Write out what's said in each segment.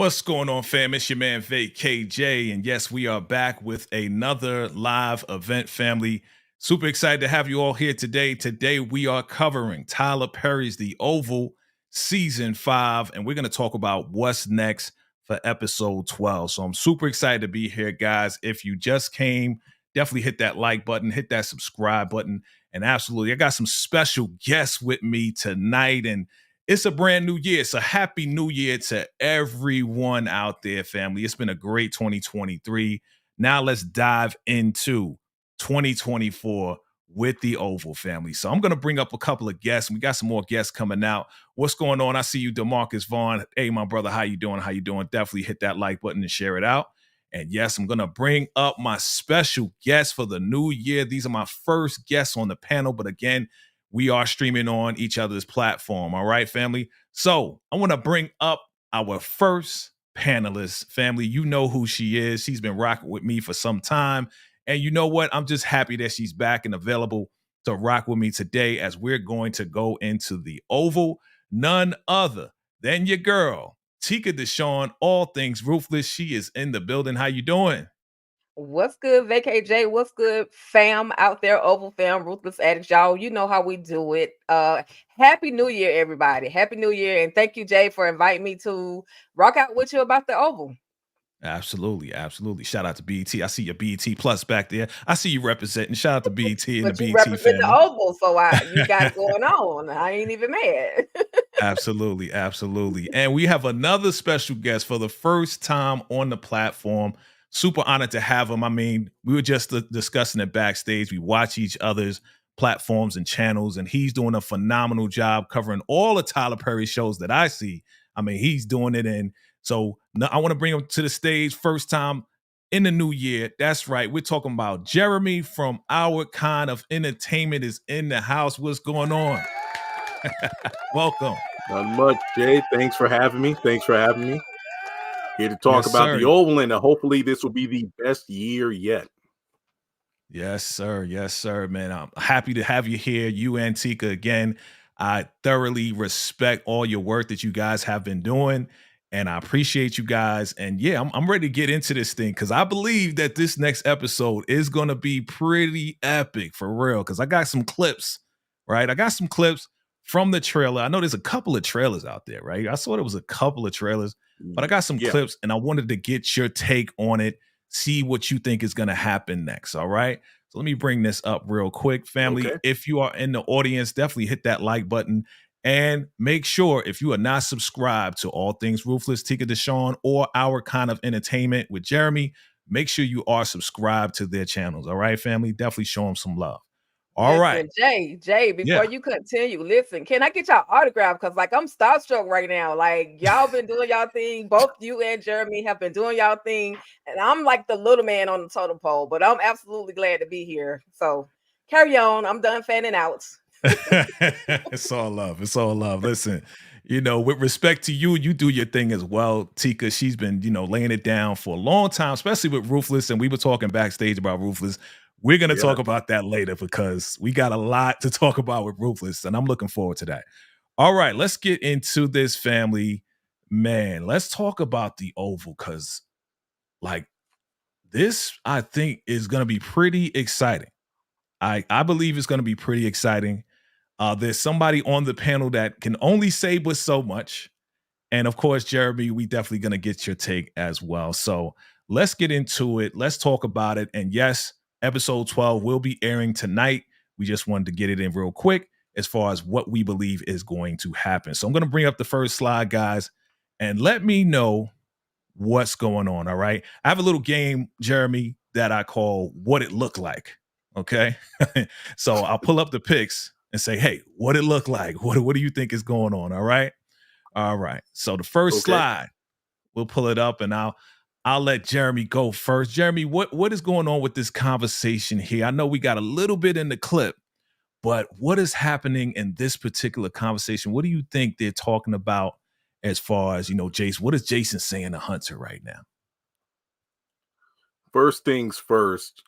What's going on, fam? It's your man KJ, and yes, we are back with another live event, family. Super excited to have you all here today. Today, we are covering Tyler Perry's The Oval Season 5, and we're going to talk about what's next for episode 12. So I'm super excited to be here, guys. If you just came, definitely hit that like button, hit that subscribe button, and absolutely, I got some special guests with me tonight, and it's a brand new year. It's a happy new year to everyone out there, family. It's been a great 2023. Now let's dive into 2024 with the Oval family. So I'm going to bring up a couple of guests. We got some more guests coming out. What's going on? I see you, DeMarcus Vaughn. Hey, my brother, how you doing? How you doing? Definitely hit that like button and share it out. And yes, I'm going to bring up my special guests for the new year. These are my first guests on the panel. But again, we are streaming on each other's platform. All right, family. So I want to bring up our first panelist, family. You know who she is. She's been rocking with me for some time. And you know what? I'm just happy that she's back and available to rock with me today as we're going to go into the Oval. None other than your girl, Tika Deshawn, all things ruthless. She is in the building. How you doing? What's good, VKJ? What's good, fam out there, Oval fam, Ruthless Addicts, y'all? You know how we do it. Happy New Year, everybody. Happy New Year. And thank you, Jay, for inviting me to rock out with you about the Oval. Absolutely, absolutely. Shout out to BET. I see your BET Plus back there. I see you representing. Shout out to BET and the But you BET represent the family. Oval, so you got it going on. I ain't even mad. Absolutely, absolutely. And we have another special guest for the first time on the platform. Super honored to have him. I mean, we were just discussing it backstage. We watch each other's platforms and channels, and he's doing a phenomenal job covering all the Tyler Perry shows that I see. I mean, he's doing it. And so I want to bring him to the stage first time in the new year. That's right. We're talking about Jeremy from Our Kind of Entertainment is in the house. What's going on? Welcome. Not much, Jay. Thanks for having me. Here to talk Yes, about sir. the Oval, and hopefully this will be the best year yet. Yes, sir. Yes, sir, man. I'm happy to have you here, you and Tika again. I thoroughly respect all your work that you guys have been doing, and I appreciate you guys. And yeah, I'm ready to get into this thing because I believe that this next episode is going to be pretty epic for real. Because I got some clips, right? I got some clips from the trailer. I know there's a couple of trailers out there, right? I saw there was a couple of trailers, but I got some clips, and I wanted to get your take on it, see what you think is going to happen next. All right. So let me bring this up real quick. Family, Okay. if you are in the audience, definitely hit that like button and make sure if you are not subscribed to All Things Ruthless, Tika Deshawn, or Our Kind of Entertainment with Jeremy, make sure you are subscribed to their channels. All right, family? Definitely show them some love. All right. Listen, Jay, before you continue, listen, can I get y'all autograph? Because I'm starstruck right now. Like, y'all been doing y'all thing. Both you and Jeremy have been doing y'all thing. And I'm like the little man on the totem pole, but I'm absolutely glad to be here. So carry on. I'm done fanning out. It's all love. It's all love. Listen, with respect to you, you do your thing as well. Tika, she's been, laying it down for a long time, especially with Ruthless. And we were talking backstage about Ruthless. We're going to talk about that later because we got a lot to talk about with Ruthless, and I'm looking forward to that. All right, let's get into this, family. Man, let's talk about the Oval because, this, I think, is going to be pretty exciting. I believe it's going to be pretty exciting. There's somebody on the panel that can only say but so much. And of course, Jeremy, we definitely going to get your take as well. So let's get into it. Let's talk about it. And yes, episode 12 will be airing tonight. We just wanted to get it in real quick as far as what we believe is going to happen. So I'm going to bring up the first slide, guys, and let me know what's going on. All right. I have a little game, Jeremy, that I call What It Looked Like. Okay. So I'll pull up the pics and say, hey, what it look like? What do you think is going on? All right. All right. So the first slide, we'll pull it up and I'll let Jeremy go first. Jeremy, what is going on with this conversation here? I know we got a little bit in the clip, but what is happening in this particular conversation? What do you think they're talking about as far as, Jason? What is Jason saying to Hunter right now? First things first,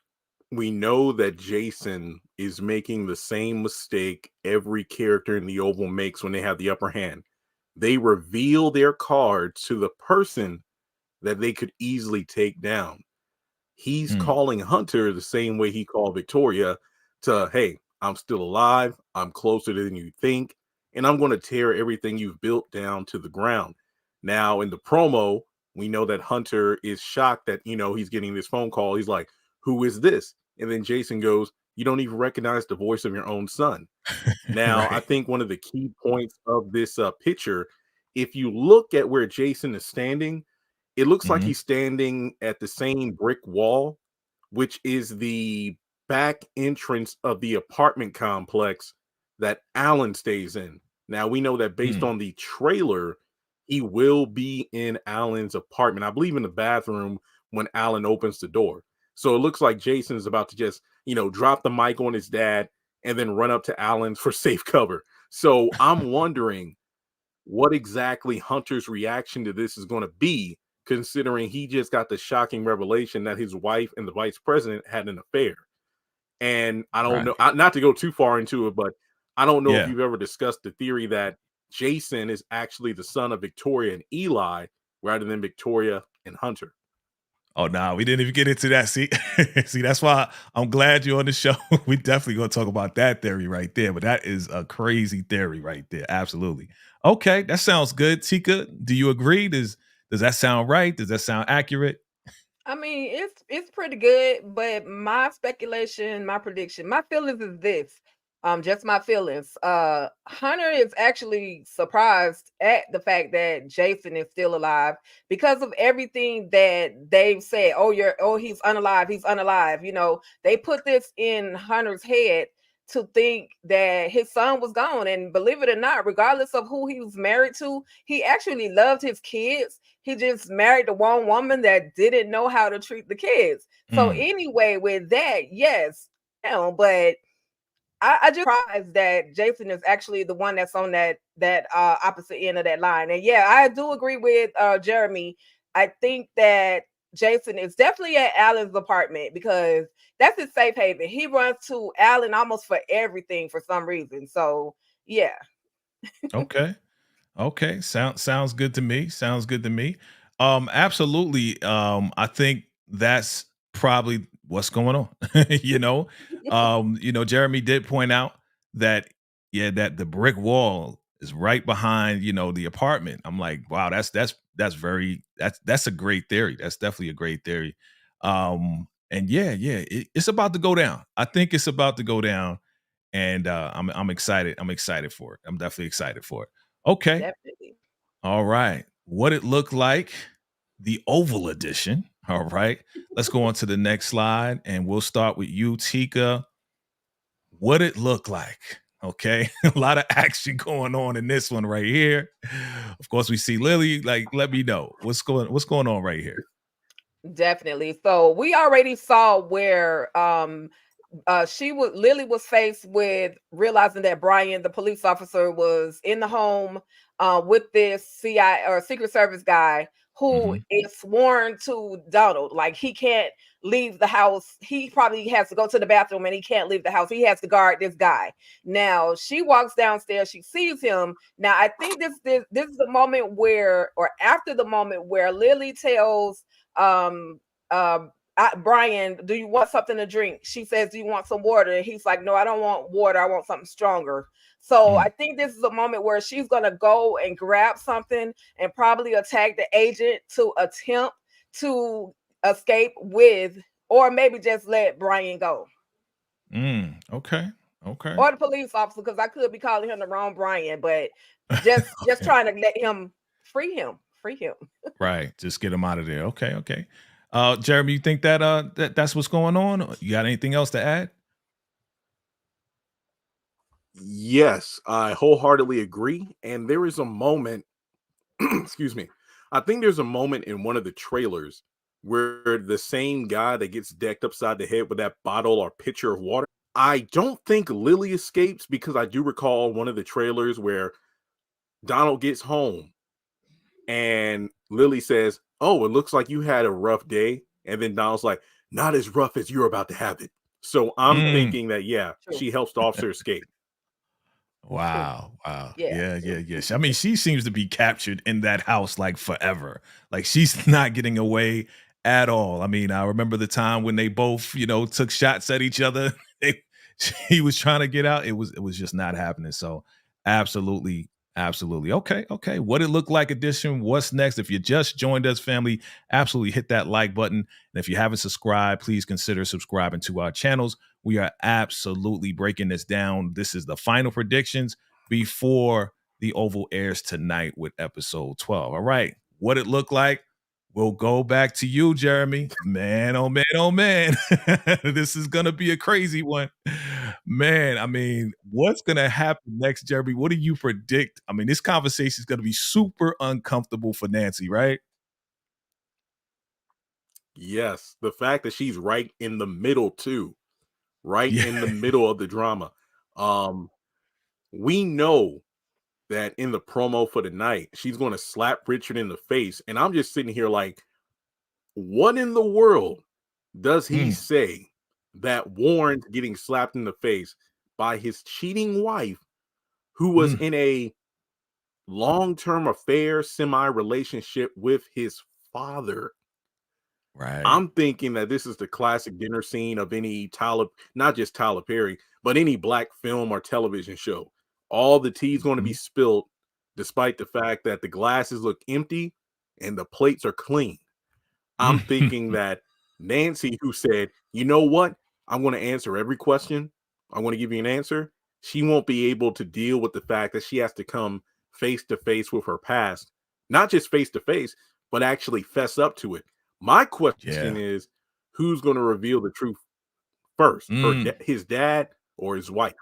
we know that Jason is making the same mistake every character in the Oval makes when they have the upper hand. they reveal their cards to the person that they could easily take down. He's Mm. calling Hunter the same way he called Victoria to, hey, I'm still alive. I'm closer than you think. And I'm going to tear everything you've built down to the ground. Now, in the promo, we know that Hunter is shocked that, he's getting this phone call. He's like, who is this? And then Jason goes, you don't even recognize the voice of your own son. Now, I Right. think one of the key points of this picture, if you look at where Jason is standing, it looks like Mhm. he's standing at the same brick wall, which is the back entrance of the apartment complex that Alan stays in. Now, we know that based Mm. on the trailer, he will be in Alan's apartment, I believe in the bathroom when Alan opens the door. So it looks like Jason is about to just, drop the mic on his dad and then run up to Alan's for safe cover. So I'm wondering what exactly Hunter's reaction to this is going to be, considering he just got the shocking revelation that his wife and the vice president had an affair. And I don't Right. know, not to go too far into it, but I don't know if Yeah. you've ever discussed the theory that Jason is actually the son of Victoria and Eli rather than Victoria and Hunter. Oh, no, we didn't even get into that. See, see, that's why I'm glad you're on the show. We definitely gonna talk about that theory right there. But that is a crazy theory right there. Absolutely. Okay, that sounds good. Tika, do you agree? Does that sound right? Does that sound accurate? I mean, it's pretty good, but my speculation, my prediction, my feelings is this. Just my feelings. Hunter is actually surprised at the fact that Jason is still alive because of everything that they've said. He's unalive, he's unalive. They put this in Hunter's head to think that his son was gone. And believe it or not, regardless of who he was married to, he actually loved his kids. He just married the one woman that didn't know how to treat the kids. So Mm. anyway, with that, yes, but I just surprised that Jason is actually the one that's on that opposite end of that line. And yeah, I do agree with Jeremy. I think that Jason is definitely at Alan's apartment because that's his safe haven. He runs to Alan almost for everything for some reason. So yeah. Okay. Okay, sounds good to me. Sounds good to me. Absolutely. I think that's probably what's going on. you know, Jeremy did point out that that the brick wall is right behind the apartment. I'm like, wow, that's a great theory. That's definitely a great theory. And it's about to go down. I think it's about to go down, and I'm excited. I'm excited for it. I'm definitely excited for it. Okay. Definitely. All right. What it looked like, the Oval Edition. All right. Let's go on to the next slide and we'll start with you, Tika. What it looked like. Okay. A lot of action going on in this one right here. Of course, we see Lily. Like, let me know what's going on right here. Definitely. So we already saw where Lily was faced with realizing that Brian, the police officer, was in the home with this CI or Secret Service guy who Mhm. is sworn to Donald. Like he can't leave the house. He probably has to go to the bathroom and he can't leave the house. He has to guard this guy. Now she walks downstairs, she sees him. Now I think this is the moment where, or after the moment where Lily tells um Brian, do you want something to drink? She says, do you want some water? And he's like, no, I don't want water. I want something stronger. So I Mm. think this is a moment where she's going to go and grab something and probably attack the agent to attempt to escape with, or maybe just let Brian go. Okay. Okay. Or the police officer, because I could be calling him the wrong Brian, but just Okay. trying to let him free him. Right. Just get him out of there. Okay. Okay. Jeremy, you think that's what's going on? You got anything else to add? Yes, I wholeheartedly agree. And there is a moment, excuse me, I think there's a moment in one of the trailers where the same guy that gets decked upside the head with that bottle or pitcher of water, I don't think Lily escapes, because I do recall one of the trailers where Donald gets home and Lily says, oh, it looks like you had a rough day. And then Donald's like, not as rough as you're about to have it. So I'm Mm. thinking that, yeah, True. she helps the officer escape. True. Wow, wow. Yeah, Yeah, true. yeah, yeah. I mean, she seems to be captured in that house like forever. Like she's not getting away at all. I mean, I remember the time when they both, took shots at each other. They, he was trying to get out. It was just not happening. So absolutely, absolutely. Okay, okay. What it looked like edition. What's next? If you just joined us, family, absolutely hit that like button. And if you haven't subscribed, please consider subscribing to our channels. We are absolutely breaking this down. This is the final predictions before the Oval airs tonight with episode 12. All right. What it looked like, we'll go back to you, Jeremy. Man, oh man, oh man. This is going to be a crazy one. Man, I mean, what's going to happen next, Jeremy? What do you predict? I mean, this conversation is going to be super uncomfortable for Nancy, right? Yes, the fact that she's right in the middle too, right Yeah. in the middle of the drama. Um, we know that in the promo for the night, she's going to slap Richard in the face, and I'm just sitting here like, what in the world does he Mm, say that warrants getting slapped in the face by his cheating wife, who was mm, in a long-term affair, semi-relationship with his father? right. I'm thinking that this is the classic dinner scene of any Tyler, not just Tyler Perry, but any black film or television show. All the tea's going to be Mhm. spilled, despite the fact that the glasses look empty and the plates are clean. I'm thinking that Nancy, who said, you know what? I'm going to answer every question. I'm going to give you an answer. She won't be able to deal with the fact that she has to come face to face with her past, not just face to face, but actually fess up to it. My question Yeah. is, who's going to reveal the truth first? Mm. His dad or his wife?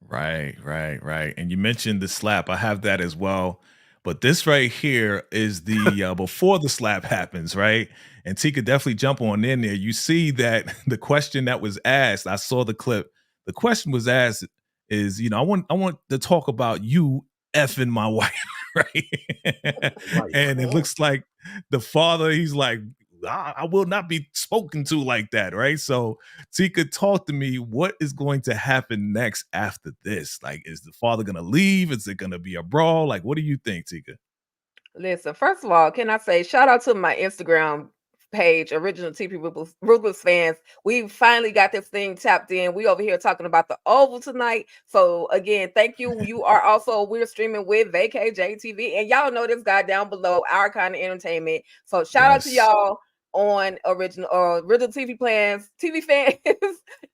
Right, right, right. And you mentioned the slap. I have that as well. But this right here is the before the slap happens, right? And T could definitely jump on in there. You see that the question that was asked, I saw the clip. The question was asked is, I want to talk about you effing my wife, right? Right. And it looks like the father, he's like, I will not be spoken to like that, right? So Tika, talk to me. What is going to happen next after this? Like, is the father going to leave? Is it going to be a brawl? Like, what do you think, Tika? Listen, first of all, can I say shout out to my Instagram page, Original TP Ruthless fans. We finally got this thing tapped in. We over here talking about the Oval tonight. So again, thank you. You are also we're streaming with VKJ TV, and y'all know this guy down below, our kind of entertainment. So shout out to Yes. y'all on original TV fans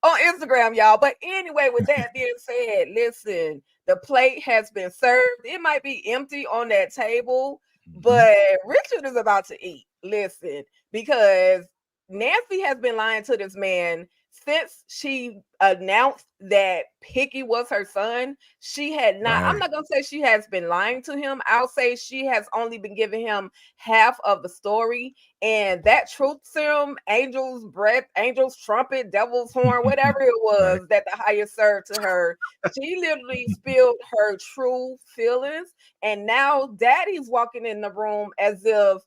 on Instagram, y'all. But anyway, with that being said, listen, the plate has been served. It might be empty on that table, Mhm. but Richard is about to eat. Listen, because Nancy has been lying to this man since she announced that Picky was her son. She had not, I'm Right. not going to say she has been lying to him. I'll say she has only been giving him half of the story. And that truth serum, angel's breath, angel's trumpet, devil's horn, whatever it Right. was that the highest served to her, she literally spilled her true feelings. And now daddy's walking in the room as if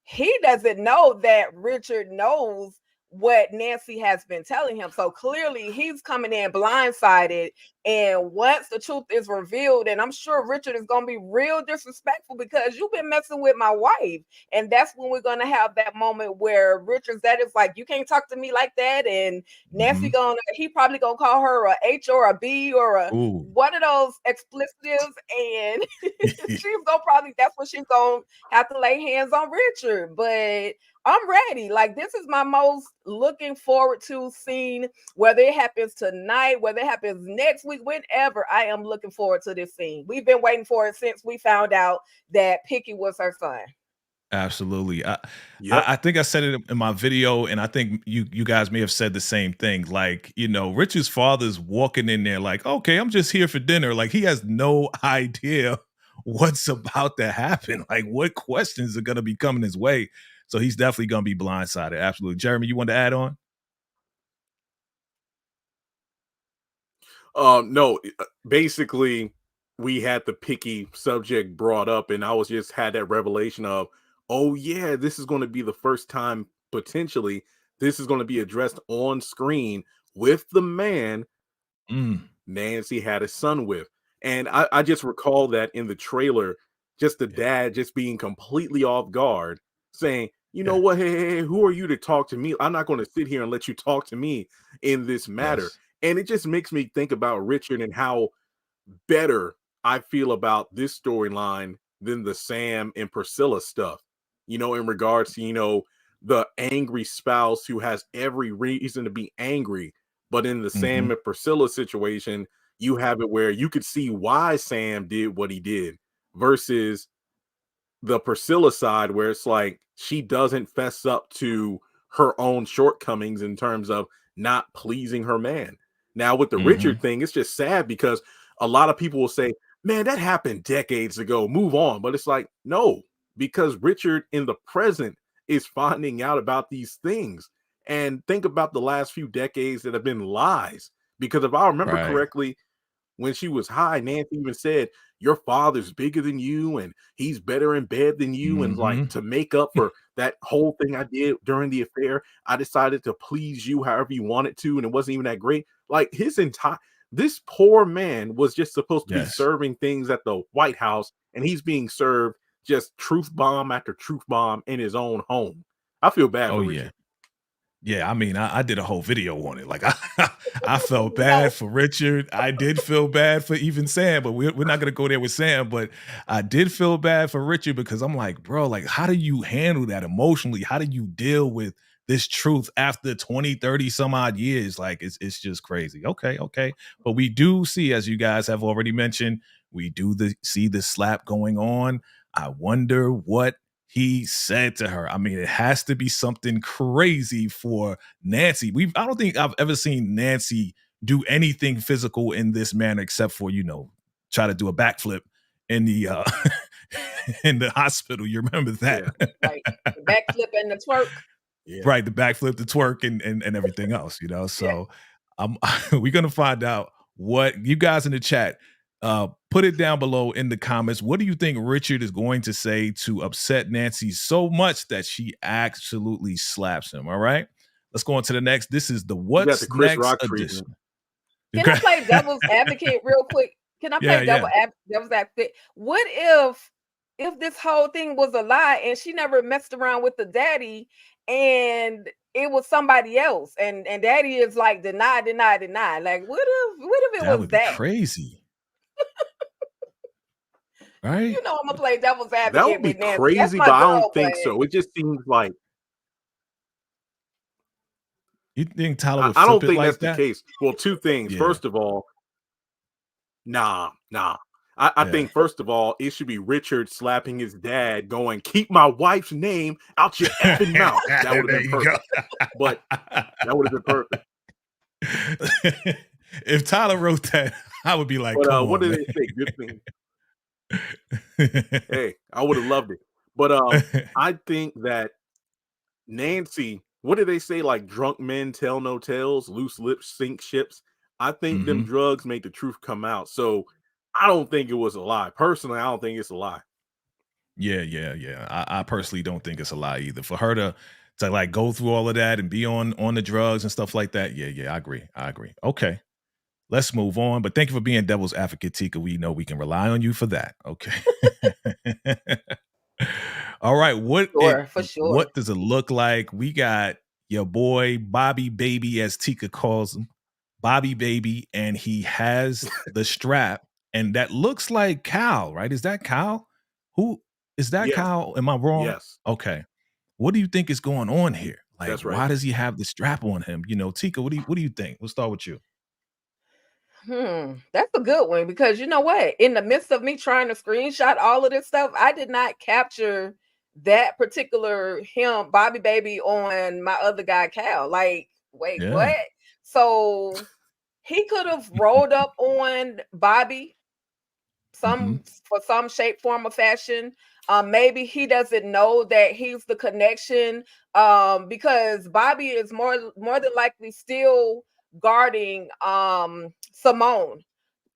he doesn't know that Richard knows what Nancy has been telling him. So clearly he's coming in blindsided. And once the truth is revealed, and I'm sure Richard is going to be real disrespectful because you've been messing with my wife. And that's when we're going to have that moment where Richard's that is like, you can't talk to me like that. And Nancy Mhm. he probably going to call her a H or a B or a Ooh. one of those explicitives. And she's going to probably, that's what she's going to have to lay hands on Richard. But I'm ready. Like, this is my most looking forward to scene, whether it happens tonight, whether it happens next week, whenever. I am looking forward to this scene. We've been waiting for it since we found out that Picky was her son. Absolutely. I, Yep. I I think I said it in my video, and I think you guys may have said the same thing. Like, Richard's father's walking in there like, okay, I'm just here for dinner. Like, he has no idea what's about to happen. Like, what questions are going to be coming his way. So he's definitely going to be blindsided. Absolutely. Jeremy, you want to add on? No, basically, we had the Picky subject brought up, and I was just had that revelation of, oh yeah, this is going to be the first time potentially this is going to be addressed on screen with the man Mm, Nancy had a son with. And I just recall that in the trailer, just the dad just being completely off guard, saying, you know Yeah. what, hey, who are you to talk to me? I'm not going to sit here and let you talk to me in this matter. Yes. And it just makes me think about Richard and how better I feel about this storyline than the Sam and Priscilla stuff, in regards to, the angry spouse who has every reason to be angry. But in the Sam Mhm. and Priscilla situation, you have it where you could see why Sam did what he did versus the Priscilla side, where it's like she doesn't fess up to her own shortcomings in terms of not pleasing her man. Now, with the Richard Mhm. thing, it's just sad because a lot of people will say, man, that happened decades ago, move on. But it's like, no, because Richard in the present is finding out about these things. And think about the last few decades that have been lies. Because if I remember Right. correctly, when she was high, Nancy even said, your father's bigger than you and he's better in bed than you. And like, Mhm. to make up for that whole thing I did during the affair, I decided to please you however you wanted to. And it wasn't even that great. Like this poor man was just supposed to be Yes. serving things at the White House, and he's being served just truth bomb after truth bomb in his own home. I feel bad Oh, for yeah. Richard. Yeah, I mean, I did a whole video on it. Like, I felt No, bad for Richard. I did feel bad for even Sam, but we're not gonna go there with Sam. But I did feel bad for Richard because I'm like, bro, like, how do you handle that emotionally? How do you deal with this truth after 20, 30 some odd years? Like, it's just crazy. Okay, okay. But we do see, as you guys have already mentioned, we do see the slap going on. I wonder what he said to her. I mean, it has to be something crazy for Nancy. I don't think I've ever seen Nancy do anything physical in this manner except for, try to do a backflip in the in the hospital. You remember that? Yeah. like the backflip and the twerk. Yeah. Right, the backflip, the twerk, and everything else. Yeah. So we're gonna find out what you guys in the chat. Put it down below in the comments. What do you think Richard is going to say to upset Nancy so much that she absolutely slaps him? All right, let's go on to the next. This is the You got the What's Chris Next Rock treatment. edition. Can I Okay. play devil's advocate real quick? Can I Yeah, play yeah. devil's advocate? What if this whole thing was a lie and she never messed around with the daddy and it was somebody else and daddy is like deny, deny, deny? Like what if it That was would be that? crazy, right? I'm gonna play devil's That advocate would be with Nancy. That's crazy, my but I girl, don't but think so. It just seems like You think Tyler I, would I flip don't it think that's like the that? case. Well, two things. Yeah, First of all, nah, nah. I yeah. think first of all, it should be Richard slapping his dad, going, "Keep my wife's name out your effing mouth." That would have There been you go. perfect. But that would have been perfect. If Tyler wrote that, I would be like, But "Come what on, did man." they say? Good thing. Hey, I would have loved it. But I think that Nancy, what did they say? Like drunk men tell no tales, loose lips sink ships. I think them Mhm. drugs make the truth come out. So I don't think it was a lie. Personally, I don't think it's a lie. Yeah, yeah, yeah. I personally don't think it's a lie either. For her to like go through all of that and be on the drugs and stuff like that. Yeah, yeah, I agree. I agree. Okay. Let's move on. But thank you for being devil's advocate, Tika. We know we can rely on you for that. Okay. All right. sure, for sure. What does it look like? We got your boy Bobby Baby, as Tika calls him, Bobby Baby, and he has the strap, and that looks like Cal, right? Is that Cal? Who is that Yes, Cal? Am I wrong? yes, Okay. What do you think is going on here? Like, that's right. why does he have the strap on him? Tika, what do you think? We'll start with you. That's a good one because you know what? In the midst of me trying to screenshot all of this stuff, I did not capture that particular him, Bobby Baby, on my other guy, Cal. Like, wait, Yeah. what? So he could have rolled up on Bobby Hmm. for some shape, form, or fashion. Maybe he doesn't know that he's the connection. Because Bobby is more than likely still guarding Simone,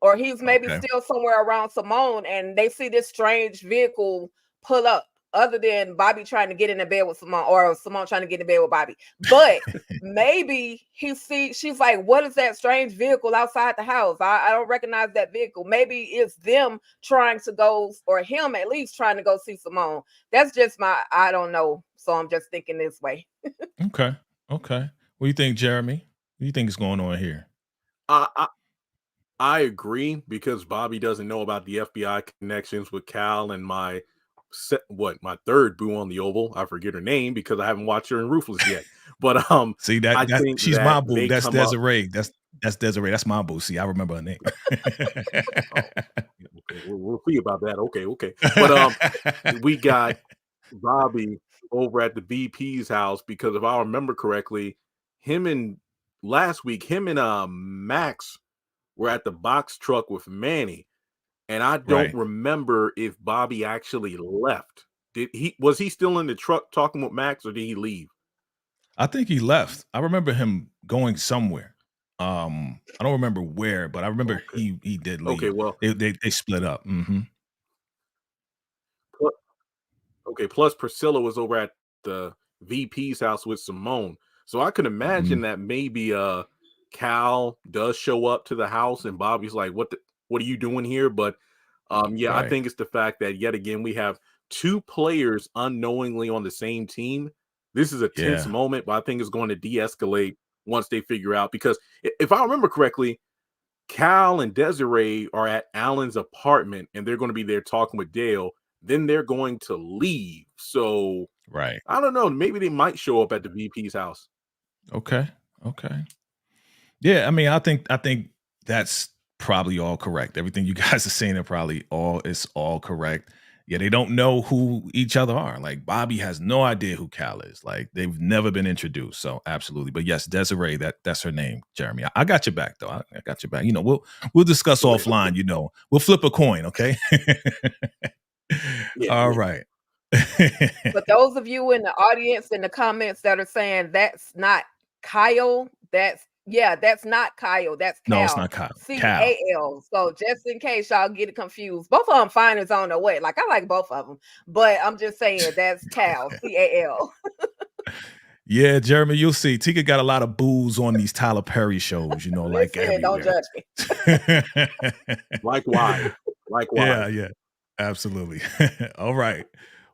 or he's maybe Okay. still somewhere around Simone, and they see this strange vehicle pull up. other than Bobby trying to get in the bed with Simone, or Simone trying to get in bed with Bobby. But maybe she's like, what is that strange vehicle outside the house? I don't recognize that vehicle. Maybe it's them trying to go, or him at least trying to go see Simone. That's just I don't know. So I'm just thinking this way. Okay. Okay. What do you think, Jeremy? What do you think is going on here? I agree, because Bobby doesn't know about the FBI connections with Cal and my third boo on the Oval. I forget her name because I haven't watched her in Ruthless yet. But see I that think she's my that boo. they That's come up. Desiree. That's Desiree. That's my boo. See, I remember her name. Okay, we'll see about that. Okay. But we got Bobby over at the VP's house, because if I remember correctly, last week, him and Max were at the box truck with Manny, and I don't Right. remember if Bobby actually left. Was he still in the truck talking with Max, or did he leave? I think he left. I remember him going somewhere. I don't remember where, but I remember Okay. he did Okay, leave. well, They split up. Mm-hmm. pl- okay, plus Priscilla was over at the VP's house with Simone. So I could Mm-hmm. imagine that maybe Cal does show up to the house and Bobby's like, what are you doing here? But yeah, I Right. think it's the fact that yet again we have two players unknowingly on the same team. This is a tense Yeah. moment, but I think it's going to de-escalate once they figure out, because if I remember correctly, Cal and Desiree are at Alan's apartment and they're going to be there talking with Dale. Then they're going to leave. So Right. I don't know. Maybe they might show up at the VP's house. Okay. Okay. Yeah, I mean, I think that's probably all correct. Everything you guys are saying are probably all correct. Yeah, they don't know who each other are. Like Bobby has no idea who Cal is. Like they've never been introduced. So absolutely. But yes, Desiree, that's her name, Jeremy. I got your back though. I got your back. We'll discuss offline, We'll flip a coin, okay? Yeah, All yeah. right. But those of you in the audience in the comments that are saying that's not Kyle, that's not Kyle, that's No, it's Cal. not Kyle. Cal. Cal. So just in case y'all get it confused, both of them fine is on the way. Like I like both of them, but I'm just saying that's Cal. Cal. Yeah, Jeremy, you'll see. Tika got a lot of booze on these Tyler Perry shows, like Listen, don't everywhere. judge me. Likewise. Yeah, absolutely. All right.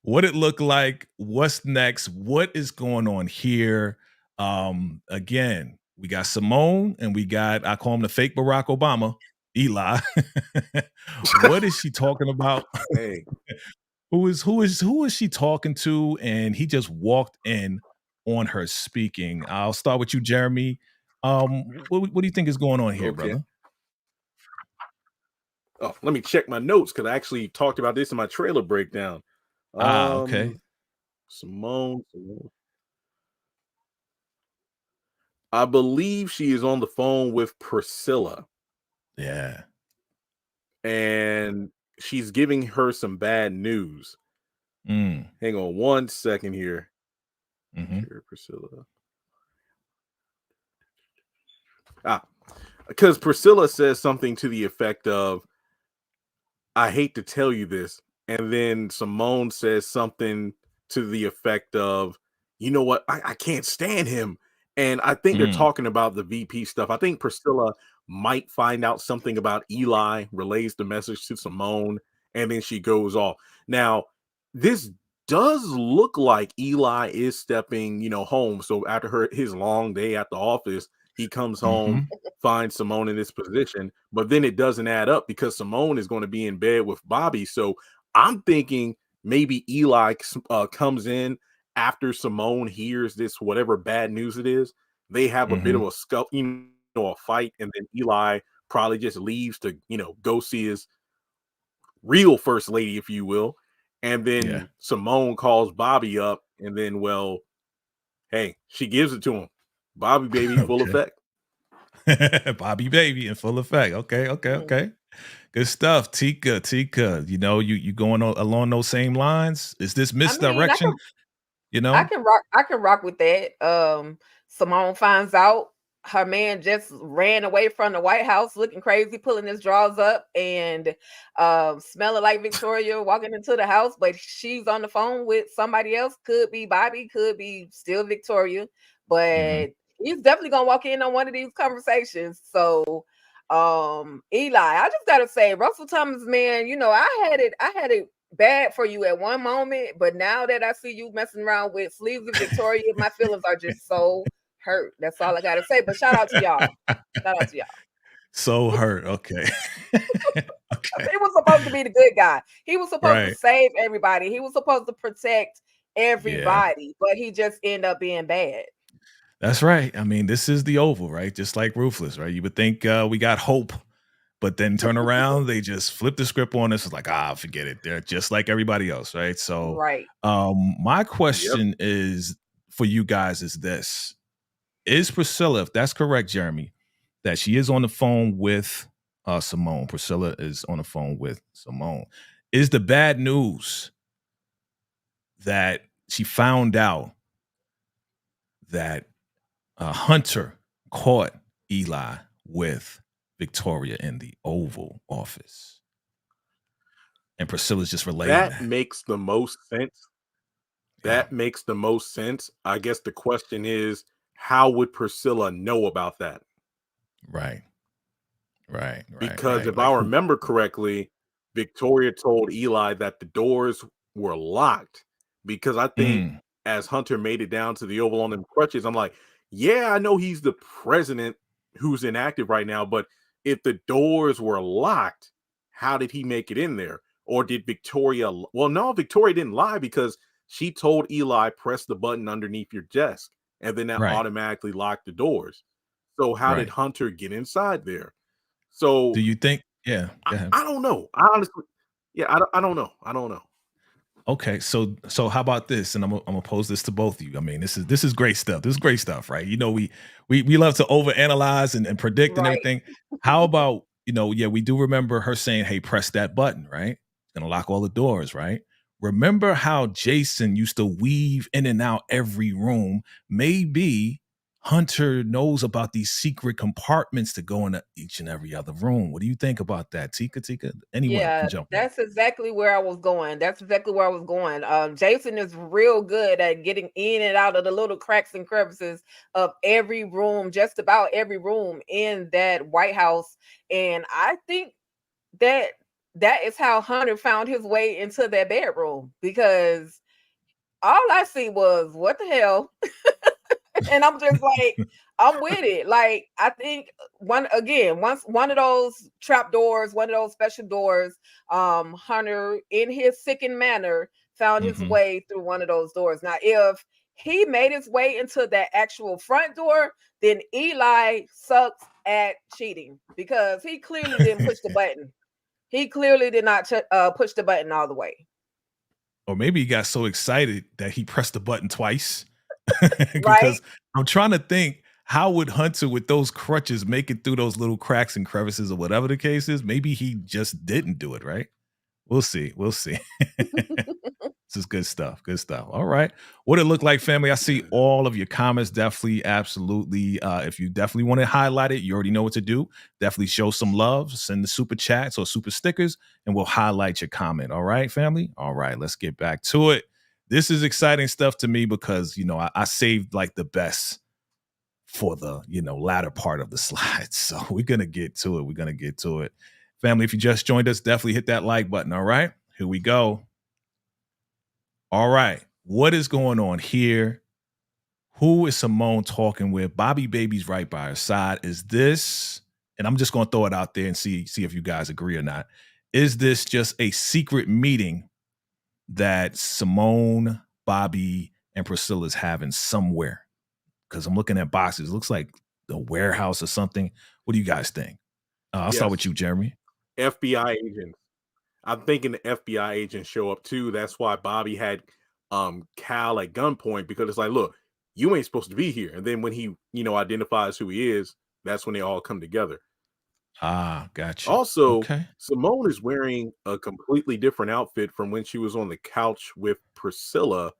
What it look like? What's next? What is going on here? Again, we got Simone and I call him the fake Barack Obama, Eli. What is she talking about? Hey. Who is she talking to? And he just walked in on her speaking. I'll start with you, Jeremy. What do you think is going on here, brother? Oh, let me check my notes, because I actually talked about this in my trailer breakdown. Okay. Simone. I believe she is on the phone with Priscilla. Yeah. And she's giving her some bad news. Hang on one second here. Sure, Priscilla. Because Priscilla says something to the effect of, I hate to tell you this. And then Simone says something to the effect of, you know what? I can't stand him. And I think they're talking about the VP stuff. I think Priscilla might find out something about Eli, relays the message to Simone, and then she goes off. Now, this does look like Eli is stepping, home. So after his long day at the office, he comes home, finds Simone in this position, but then it doesn't add up because Simone is going to be in bed with Bobby. So I'm thinking maybe Eli comes in after Simone hears this, whatever bad news it is. They have a bit of a fight, and then Eli probably just leaves to, go see his real first lady, if you will. And then Simone calls Bobby up, and then, well, hey, she gives it to him. Bobby baby, full effect. Bobby baby in full effect. Okay. Good stuff. Tika, you going along those same lines? Is this misdirection? I can rock with that. Simone finds out her man just ran away from the White House looking crazy, pulling his drawers up and smelling like Victoria walking into the house, but she's on the phone with somebody else. Could be Bobby, could be still Victoria, but he's definitely gonna walk in on one of these conversations. So Eli, I just gotta say, Russell Thomas, man, you know, I had it bad for you at one moment, but now that I see you messing around with sleeves of Victoria, my feelings are just so hurt. That's all I gotta say. But shout out to y'all. Shout out to y'all. So hurt. Okay. Okay. He was supposed to be the good guy. He was supposed to Right. save everybody. He was supposed to protect Yeah. everybody, but he just ended up being bad. That's right. I mean, this is the Oval, right? Just like Ruthless, right? You would think we got hope, but then turn around, they just flip the script on us. It's like, forget it. They're just like everybody else, right? So, Right. my Yep. question is for you guys is this: Is Priscilla, if that's correct, Jeremy, that she is on the phone with Simone? Priscilla is on the phone with Simone. Is the bad news that she found out that Hunter caught Eli with Victoria in the Oval Office, and Priscilla's just relaying That that? makes the most sense. Yeah. That makes the most sense. I guess the question is, how would Priscilla know about that? Right. Right. Right. Because Right. if Like I who? remember correctly, Victoria told Eli that the doors were locked. Because I think Mm, as Hunter made it down to the Oval on them crutches, I'm like, yeah, I know he's the president who's inactive right now, but if the doors were locked, how did he make it in there? Or did Victoria? Well, no, Victoria didn't lie because she told Eli, press the button underneath your desk, and then that right. automatically locked the doors. So how did Right. Hunter get inside there? Do So you think? Yeah. I, Go ahead. I don't know. I honestly, yeah, I don't know. I don't know. Okay, so how about this? And I'm gonna pose this to both of you. I mean, this is great stuff. This is great stuff, right? You know, we love to overanalyze and predict and Right. everything. How about, yeah, we do remember her saying, "Hey, press that button," right? It's gonna lock all the doors, right? Remember how Jason used to weave in and out every room? Maybe Hunter knows about these secret compartments to go into each and every other room. What do you think about that, Tika? Tika, anyone can Yeah, jump in. that's exactly where I was going. That's exactly where I was going. Jason is real good at getting in and out of the little cracks and crevices of every room, just about every room in that White House. And I think that that is how Hunter found his way into that bedroom because all I see was what the hell. And I'm just like, I'm with it. Like, I think once one of those trap doors, one of those special doors, Hunter, in his sickened manner, found his Hmm. way through one of those doors. Now, if he made his way into that actual front door, then Eli sucks at cheating because he clearly didn't push the button. He clearly did not push the button all the way. Or maybe he got so excited that he pressed the button twice. Right? Because I'm trying to think, how would Hunter with those crutches make it through those little cracks and crevices or whatever the case is? Maybe he just didn't do it, right? We'll see. We'll see. This is good stuff. Good stuff. All right. What it look like, family? I see all of your comments. Definitely, absolutely. If you definitely want to highlight it, you already know what to do. Definitely show some love. Send the super chats or super stickers, and we'll highlight your comment. All right, family? All right, let's get back to it. This is exciting stuff to me because I saved like the best for the latter part of the slides. So we're gonna get to it. We're gonna get to it. Family, if you just joined us, definitely hit that like button. All right. Here we go. All right. What is going on here? Who is Simone talking with? Bobby Baby's right by her side. Is this, and I'm just going to throw it out there and see if you guys agree or not. Is this just a secret meeting that Simone, Bobby, and Priscilla's having somewhere? Because I'm looking at boxes. It looks like the warehouse or something. What do you guys think? I'll start with Yes, you, Jeremy. FBI agents. I'm thinking the FBI agents show up too. That's why Bobby had Cal at gunpoint because it's like, look, you ain't supposed to be here. And then when he, identifies who he is, that's when they all come together. Gotcha. Also, Okay. Simone is wearing a completely different outfit from when she was on the couch with Priscilla.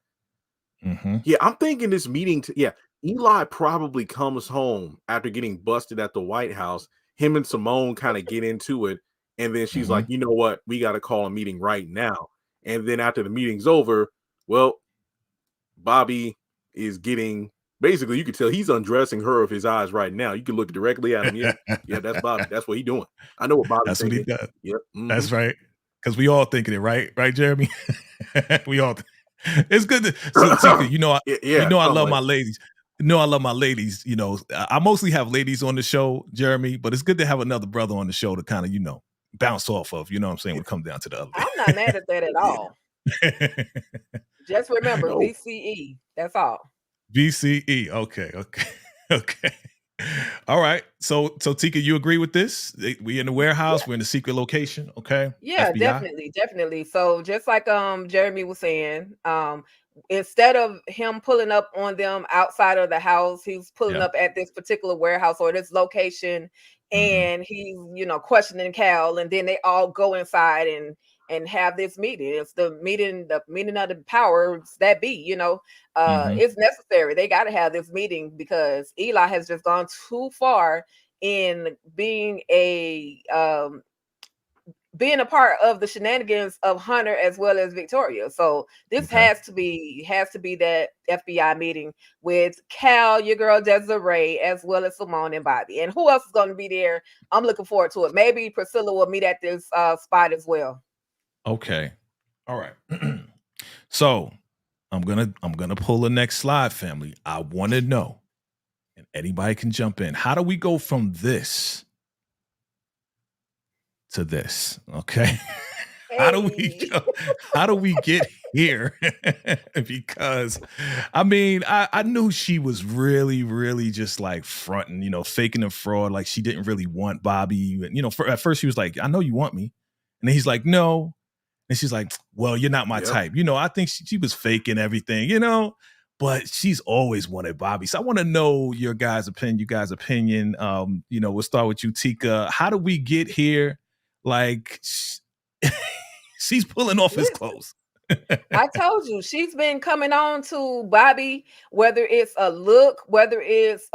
Mm-hmm. Yeah, I'm thinking this meeting. Yeah, Eli probably comes home after getting busted at the White House. Him and Simone kind of get into it. And then she's like, Mhm. you know what? We got to call a meeting right now. And then after the meeting's over, well, Bobby is getting basically, you could tell he's undressing her of his eyes right now. You can look directly at him. Yeah, yeah, that's Bobby. That's what he's doing. I know what Bobby's That's what he thinking. does. Yep. Mm-hmm. That's right. Because we all thinking it, right? Right, Jeremy? We all it's good to so Tika, Yeah, I something love like my ladies. I love my ladies. I mostly have ladies on the show, Jeremy, but it's good to have another brother on the show to kind of, bounce off of, you know what I'm saying, when it comes down to the other I'm not mad at that at yeah. all. Just remember No. VCE. That's all. VCE. Okay. Okay. All right. So Tika, you agree with this? We in the warehouse, we're in the secret location, okay? Yeah, FBI. definitely. So just like Jeremy was saying, instead of him pulling up on them outside of the house, he's pulling Yeah. up at this particular warehouse or this location, Mhm. and he's questioning Cal, and then they all go inside and have this meeting. It's the meeting of the powers that be. Mhm. It's necessary. They got to have this meeting because Eli has just gone too far in being a part of the shenanigans of Hunter as well as Victoria. So this Okay. has to be that FBI meeting with Cal, your girl Desiree, as well as Simone and Bobby. And who else is going to be there? I'm looking forward to it. Maybe Priscilla will meet at this spot as well. Okay. All right. So I'm gonna pull the next slide, family. I want to know, and anybody can jump in. How do we go from this to this? Okay. How do Hey. how do we get here? Because I mean, I knew she was really, really just like fronting, faking a fraud, like she didn't really want Bobby. At first she was like, I know you want me. And then he's like, no. And she's like, well, you're not my Yep. type. I think she was faking everything, but she's always wanted Bobby. So I want to know your guys' opinion. We'll start with you, Tika. How do we get here? Like, she's pulling off his clothes. I told you she's been coming on to Bobby, whether it's a look, whether it's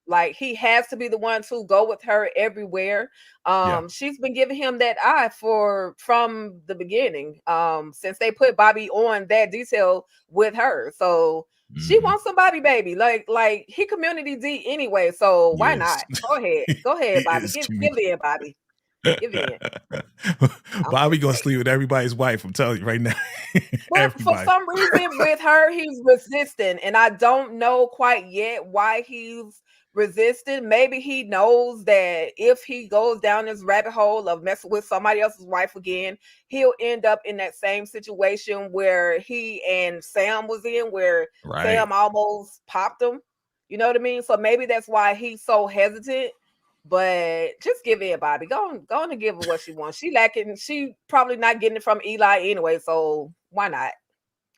like he has to be the one to go with her everywhere. Yeah. She's been giving him that eye from the beginning. Since they put Bobby on that detail with her. So she wants some Bobby baby. Like he community D anyway. So why Yes. not? Go ahead, He Bobby. is Give community. in, Bobby. Give in. Bobby gonna sleep with everybody's wife. I'm telling you right now. But for some reason with her, he's resistant. And I don't know quite yet why he's resistant. Maybe he knows that if he goes down this rabbit hole of messing with somebody else's wife again, he'll end up in that same situation where he and Sam was in, where Sam almost popped him. You know what I mean? So maybe that's why he's so hesitant. But just give in, Bobby. Go on and give her what she wants. She probably not getting it from Eli anyway, so why not?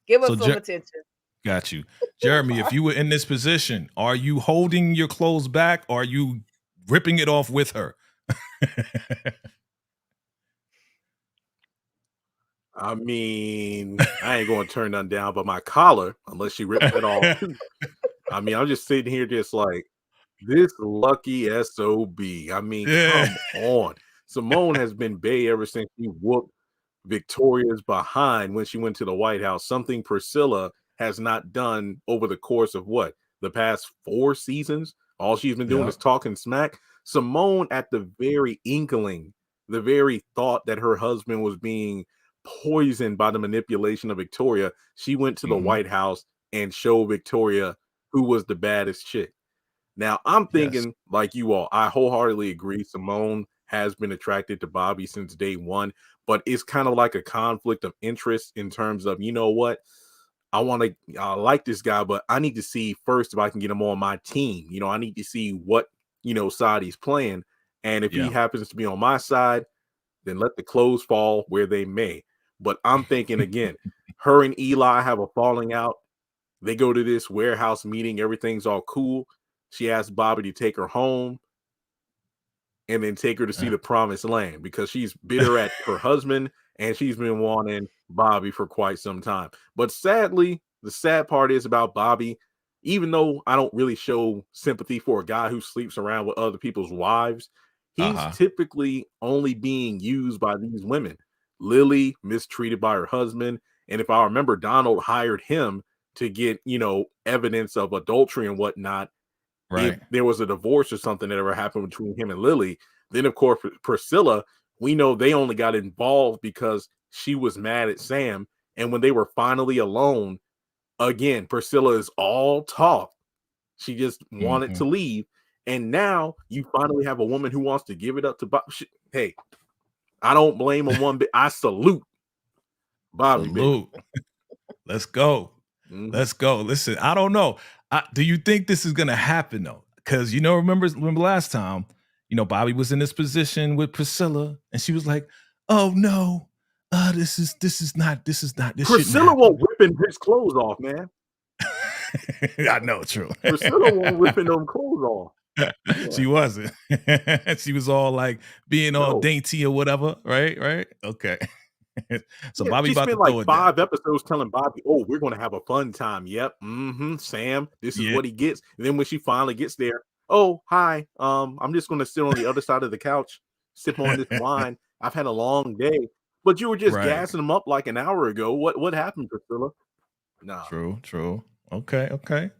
Give her some attention. Got you. Jeremy, if you were in this position, are you holding your clothes back or are you ripping it off with her? I mean, I ain't going to turn none down but my collar unless she rips it off too. I mean, I'm just sitting here just like, this lucky SOB. I mean, come on. Simone has been bae ever since she whooped Victoria's behind when she went to the White House, something Priscilla has not done over the course of the past 4 seasons. All she's been doing is talking smack. Simone, at the very inkling, the very thought that her husband was being poisoned by the manipulation of Victoria, she went to the White House and showed Victoria who was the baddest chick. Now, I'm thinking, like you all, I wholeheartedly agree. Simone has been attracted to Bobby since day one, but it's kind of like a conflict of interest in terms of, you know what? I like this guy, but I need to see first if I can get him on my team. I need to see what, side he's playing. And if he happens to be on my side, then let the clothes fall where they may. But I'm thinking again, her and Eli have a falling out. They go to this warehouse meeting. Everything's all cool. She asked Bobby to take her home and then take her to see the promised land because she's bitter at her husband and she's been wanting Bobby for quite some time. But sadly, the sad part is about Bobby. even though I don't really show sympathy for a guy who sleeps around with other people's wives, he's Uh-huh. typically only being used by these women. Lily mistreated by her husband, and if I remember, Donald hired him to get, evidence of adultery and whatnot. If Right. there was a divorce or something that ever happened between him and Lily, then of course Priscilla, we know they only got involved because she was mad at Sam. And when they were finally alone, again, Priscilla is all talk. She just wanted Mm-hmm. to leave. And now you finally have a woman who wants to give it up to Bob. Hey, I don't blame him one bit. I salute Bobby, baby. Salute. Let's go. Mhm. Let's go. Listen, I don't know. Do you think this is gonna happen though? Because remember last time, Bobby was in this position with Priscilla, and she was like, "Oh no, this shouldn't Priscilla happen." won't ripping his clothes off, man. I know, true. Priscilla won't ripping them clothes off. Yeah. She wasn't. She was all like being all No. dainty or whatever, right? Right? Okay. So Yeah, Bobby she about to spent like throw it down. 5 episodes telling Bobby, "Oh, we're gonna have a fun time." Yep. Sam, this is Yeah, what he gets. And then when she finally gets there, "Oh, hi. I'm just gonna sit on the other side of the couch, sip on this wine. I've had a long day." But you were just right. gassing him up like an hour ago. What happened, Priscilla? Nah. True, true. Okay, okay.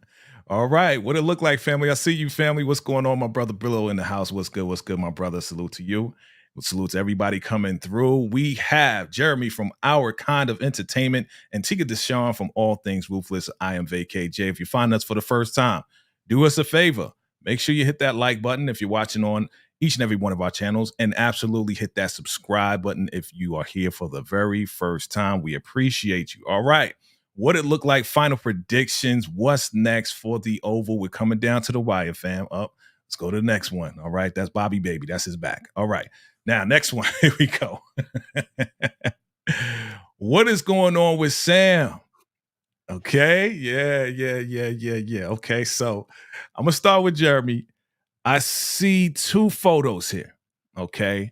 All right. What it look like, family? I see you, family. What's going on? My brother Billo in the house. What's good? What's good, my brother? Salute to you. Salute to everybody coming through. We have Jeremy from Our Kind of Entertainment and Tika Deshawn from All Things Ruthless. I am VKJ. If you find us for the first time, do us a favor. Make sure you hit that like button if you're watching on each and every one of our channels, and absolutely hit that subscribe button if you are here for the very first time. We appreciate you. All right. What it looked like, final predictions. What's next for the Oval? We're coming down to the wire, fam. Up. Let's go to the next one. All right. That's Bobby Baby. That's his back. All right. Now, next one. Here we go. What is going on with Sam? Okay. Yeah. Okay. So I'm going to start with Jeremy. I see 2 photos here. Okay.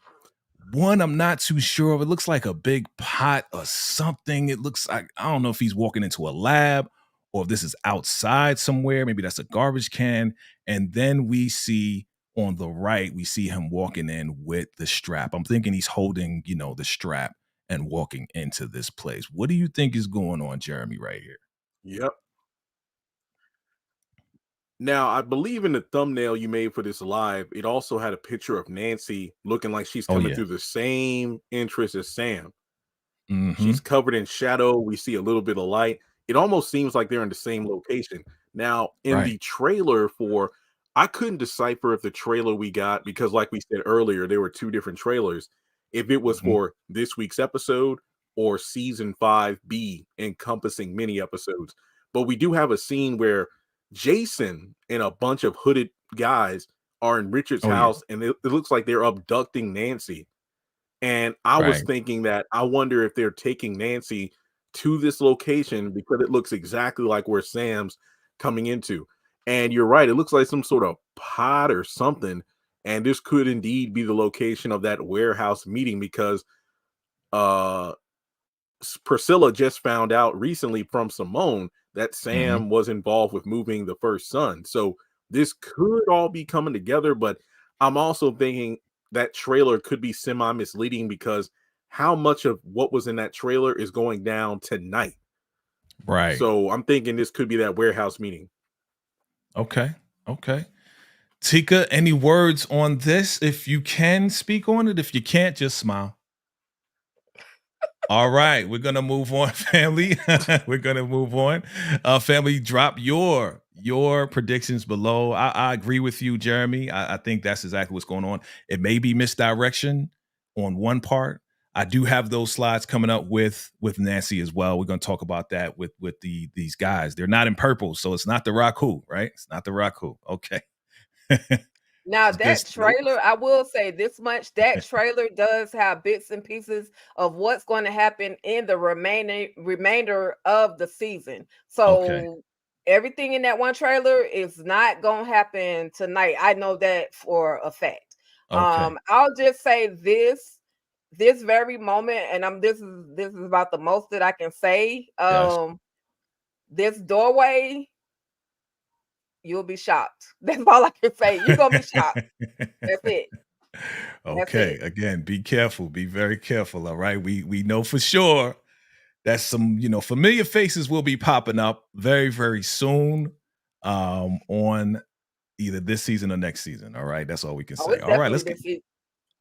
One, I'm not too sure of. It looks like a big pot or something. It looks like, I don't know if he's walking into a lab or if this is outside somewhere. Maybe that's a garbage can. And then we see on the right, we see him walking in with the strap. I'm thinking he's holding, the strap and walking into this place. What do you think is going on, Jeremy, right here? Yep. Now, I believe in the thumbnail you made for this live, it also had a picture of Nancy looking like she's Oh, coming yeah. through the same entrance as Sam. Mm-hmm. She's covered in shadow. We see a little bit of light. It almost seems like they're in the same location. Now, in Right. the trailer I couldn't decipher if the trailer we got, because like we said earlier, there were 2 different trailers, if it was Mm-hmm. for this week's episode or season 5B encompassing many episodes. But we do have a scene where Jason and a bunch of hooded guys are in Richard's Oh, yeah. house, and it looks like they're abducting Nancy. And I was Right. thinking that I wonder if they're taking Nancy to this location because it looks exactly like where Sam's coming into. And you're right, it looks like some sort of pod or something. And this could indeed be the location of that warehouse meeting because uh Priscilla just found out recently from Simone that Mm-hmm. Sam was involved with moving the first son. So this could all be coming together, but I'm also thinking that trailer could be semi misleading because how much of what was in that trailer is going down tonight? Right. So I'm thinking this could be that warehouse meeting. Okay. Okay. Tika, any words on this? If you can speak on it, if you can't, just smile. All right, we're gonna move on, family. We're gonna move on. Family, drop your predictions below. I agree with you, Jeremy. I think that's exactly what's going on. It may be misdirection on one part. I do have those slides coming up with Nancy as well. We're gonna talk about that with these guys. They're not in purple, so it's not the Raku, right? It's not the Raku. Okay. Now It's that just Nope. trailer, I will say this much, that trailer does have bits and pieces of what's going to happen in the remainder of the season. okay. So everything in that one trailer is not going to happen tonight. I know that for a fact. Okay. I'll just say this very moment, and this is about the most that I can say. Yes. This doorway you'll be shocked. That's all I can say. You're gonna be shocked. That's it. That's Okay, it. again, be careful, be very careful. All right, we know for sure that some familiar faces will be popping up very very soon, on either this season or next season. All right, that's all we can Oh, say. it's All right, definitely let's get this season.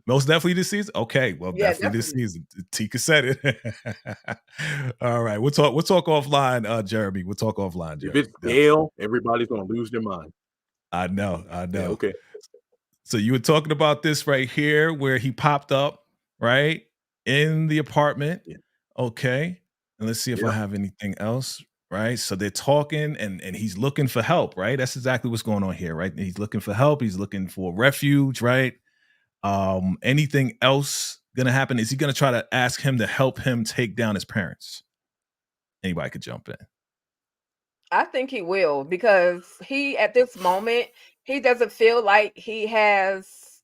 most definitely this season. Okay, well, Yeah, definitely this definitely. season. Tika said it. All right, we'll talk offline, Jeremy. We'll talk offline, If it's Jeremy. Definitely. Dale, everybody's gonna lose their mind. I Yeah, know. okay. So you were talking about this right here where he popped up, right? In the apartment. Yeah. Okay. And let's see if I Yep. have anything else. Right. So they're talking and he's looking for help, right? That's exactly what's going on here, right? He's looking for help, he's looking for refuge, right? Anything else gonna happen? Is he gonna try to ask him to help him take down his parents? Anybody could jump in. I think he will because he at this moment he doesn't feel like he has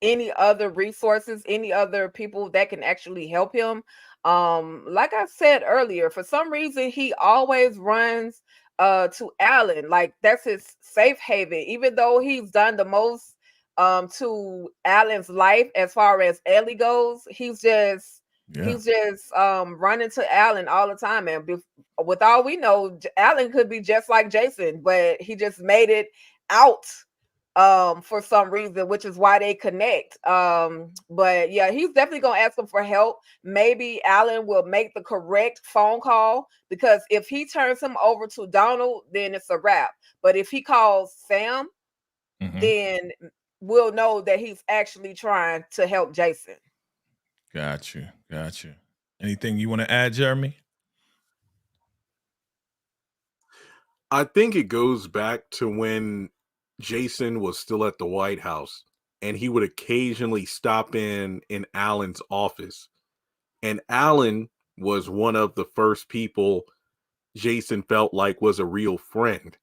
any other resources, any other people that can actually help him. Like I said earlier, for some reason he always runs to Alan. Like that's his safe haven, even though he's done the most to Alan's life as far as Ellie goes. Yeah. He's just running to Alan all the time, and with all we know, Alan could be just like Jason, but he just made it out for some reason, which is why they connect. But yeah, he's definitely gonna ask him for help. Maybe Alan will make the correct phone call, because if he turns him over to Donald, then it's a wrap. But if he calls Sam, Mhm. then we'll know that he's actually trying to help Jason. Got you. Got you. Anything you want to add, Jeremy? I think it goes back to when Jason was still at the White House and he would occasionally stop in Alan's office. And Alan was one of the first people Jason felt like was a real friend.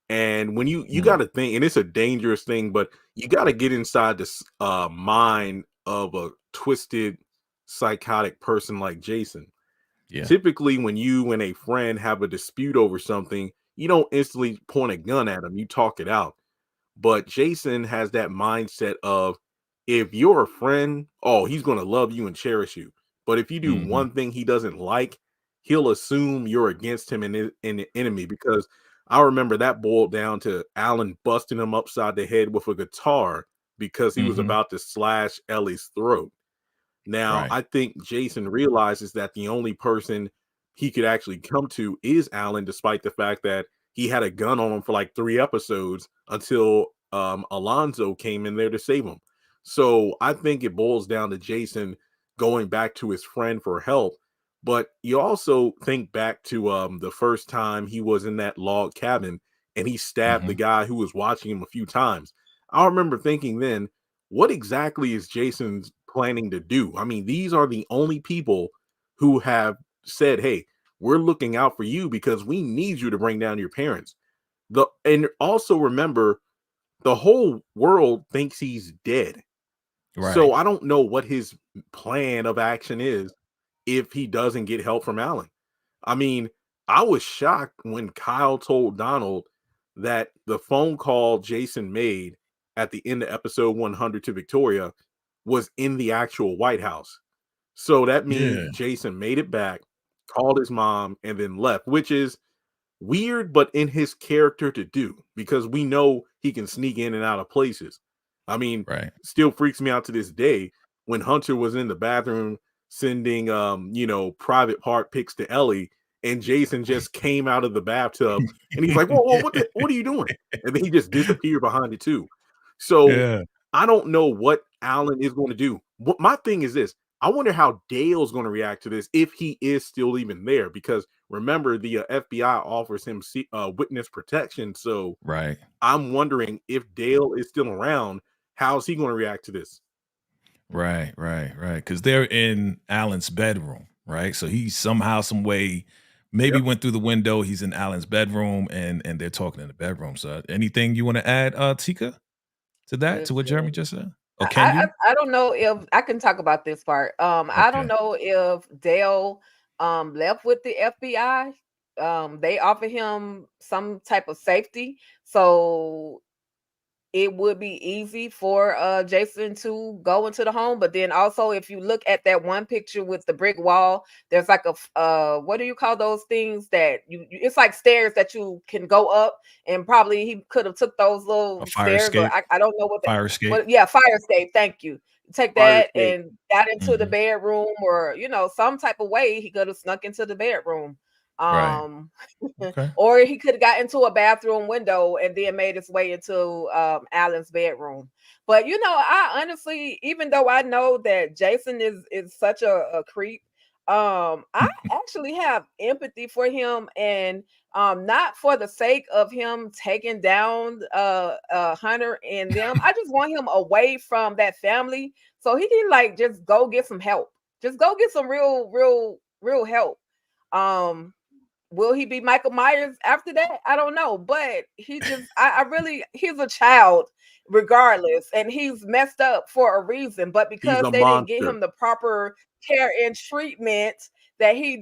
And when you got Mm, to think, and it's a dangerous thing, but you got to get inside the mind of a twisted, psychotic person like Jason. yeah. Typically, when you and a friend have a dispute over something, you don't instantly point a gun at them, you talk it out. But Jason has that mindset of, if you're a friend, oh, he's going to love you and cherish you. But if you do Mhm. one thing he doesn't like, he'll assume you're against him and an enemy. Because I remember that boiled down to Alan busting him upside the head with a guitar because he was Mhm. about to slash Ellie's throat. Now, Right. I think Jason realizes that the only person he could actually come to is Alan, despite the fact that he had a gun on him for like 3 episodes until Alonzo came in there to save him. So I think it boils down to Jason going back to his friend for help. But you also think back to the first time he was in that log cabin and he stabbed the Mhm. guy who was watching him a few times. I remember thinking then, what exactly is Jason's planning to do? I mean, these are the only people who have said, "Hey, we're looking out for you because we need you to bring down your parents." And also remember, the whole world thinks he's dead. So Right. I don't know what his plan of action is if he doesn't get help from Alan. I mean, I was shocked when Kyle told Donald that the phone call Jason made at the end of episode 100 to Victoria was in the actual White House. So that means Yeah. Jason made it back, called his mom, and then left, which is weird, but in his character to do, because we know he can sneak in and out of places. I mean, Right. still freaks me out to this day when Hunter was in the bathroom sending private part pics to Ellie, and Jason just came out of the bathtub and he's like, "Whoa, whoa, what are you doing?" And then he just disappeared behind it too. So Yeah. I don't know what Alan is going to do. What my thing is this: I wonder how Dale's going to react to this if he is still even there, because remember, the FBI offers him witness protection. So Right. I'm wondering if Dale is still around, how's he going to react to this? Right. Right. Right. Because they're in Alan's bedroom, right? So he somehow, some way, maybe Yep. went through the window. He's in Alan's bedroom, and they're talking in the bedroom. So, anything you want to add, Tika, to that, to what Jeremy Listen, just said? Or can I you? I don't know if I can talk about this part. I don't Okay. know if Dale left with the FBI. they offer him some type of safety, so it would be easy for Jason to go into the home. But then also, if you look at that one picture with the brick wall, there's like a what do you call those things that it's like stairs that you can go up, and probably he could have took those A little fire stairs, or escape. I don't know what Fire escape. what, yeah, fire escape, thank you. Take Fire that escape. and got into the Mhm. bedroom, or some type of way he could have snuck into the bedroom. Right. um Okay. or he could have got into a bathroom window and then made his way into Alan's bedroom. But I honestly, even though I know that Jason is such a creep, I actually have empathy for him, and not for the sake of him taking down Hunter and them. I just want him away from that family so he can like just go get some help. Just go get some real help. Um Will he be Michael Myers after that? I don't know, but I really, he's a child regardless, and he's messed up for a reason. But He's because a they didn't get monster. him the proper care and treatment that he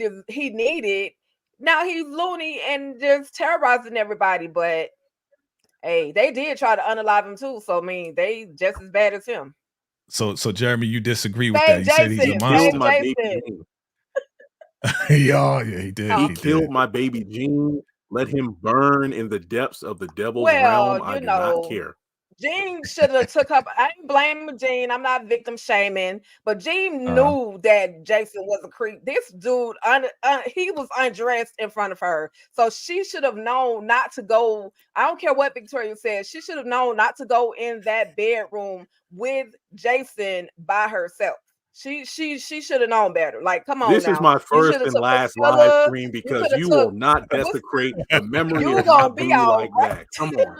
needed, now he's loony and just terrorizing everybody. But hey, they did try to unalive him too, so I mean, they just as bad as him. So Jeremy, you disagree with that? Save You said he's He a Jason, killed save monster. my baby Jason. Gene. Yeah, yeah, he did. Huh? He He did. killed my baby Gene. Let him burn in the depths of the devil's Well, realm. I do not care. Jean should have took up. I ain't blaming Jean. I'm not victim shaming, but Jean Uh, knew that Jason was a creep. This dude, he was undressed in front of her, so she should have known not to go. I don't care what Victoria said. She should have known not to go in that bedroom with Jason by herself. She should have known better. Like, come on This is now. my You first should have and took last live Priscilla. stream You because could have you will took. not desecrate the memory You of gonna Hot be Blue all like right. that. Come on.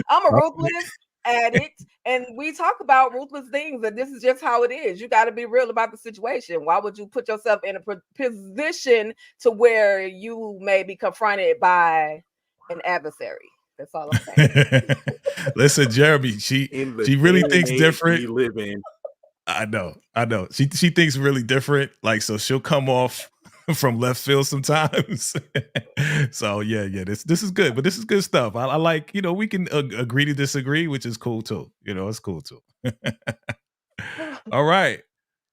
I'm a ruthless addict, and we talk about ruthless things, and this is just how it is. You got to be real about the situation. Why would you put yourself in a position to where you may be confronted by an adversary? That's all I'm saying. Listen, Jeremy, she In the really day and thinks age different. we live in, I know. She thinks really different. Like, so she'll come off from left field sometimes. So yeah. This is good, but this is good stuff. I like, we can agree to disagree, which is cool too. It's cool too. All right,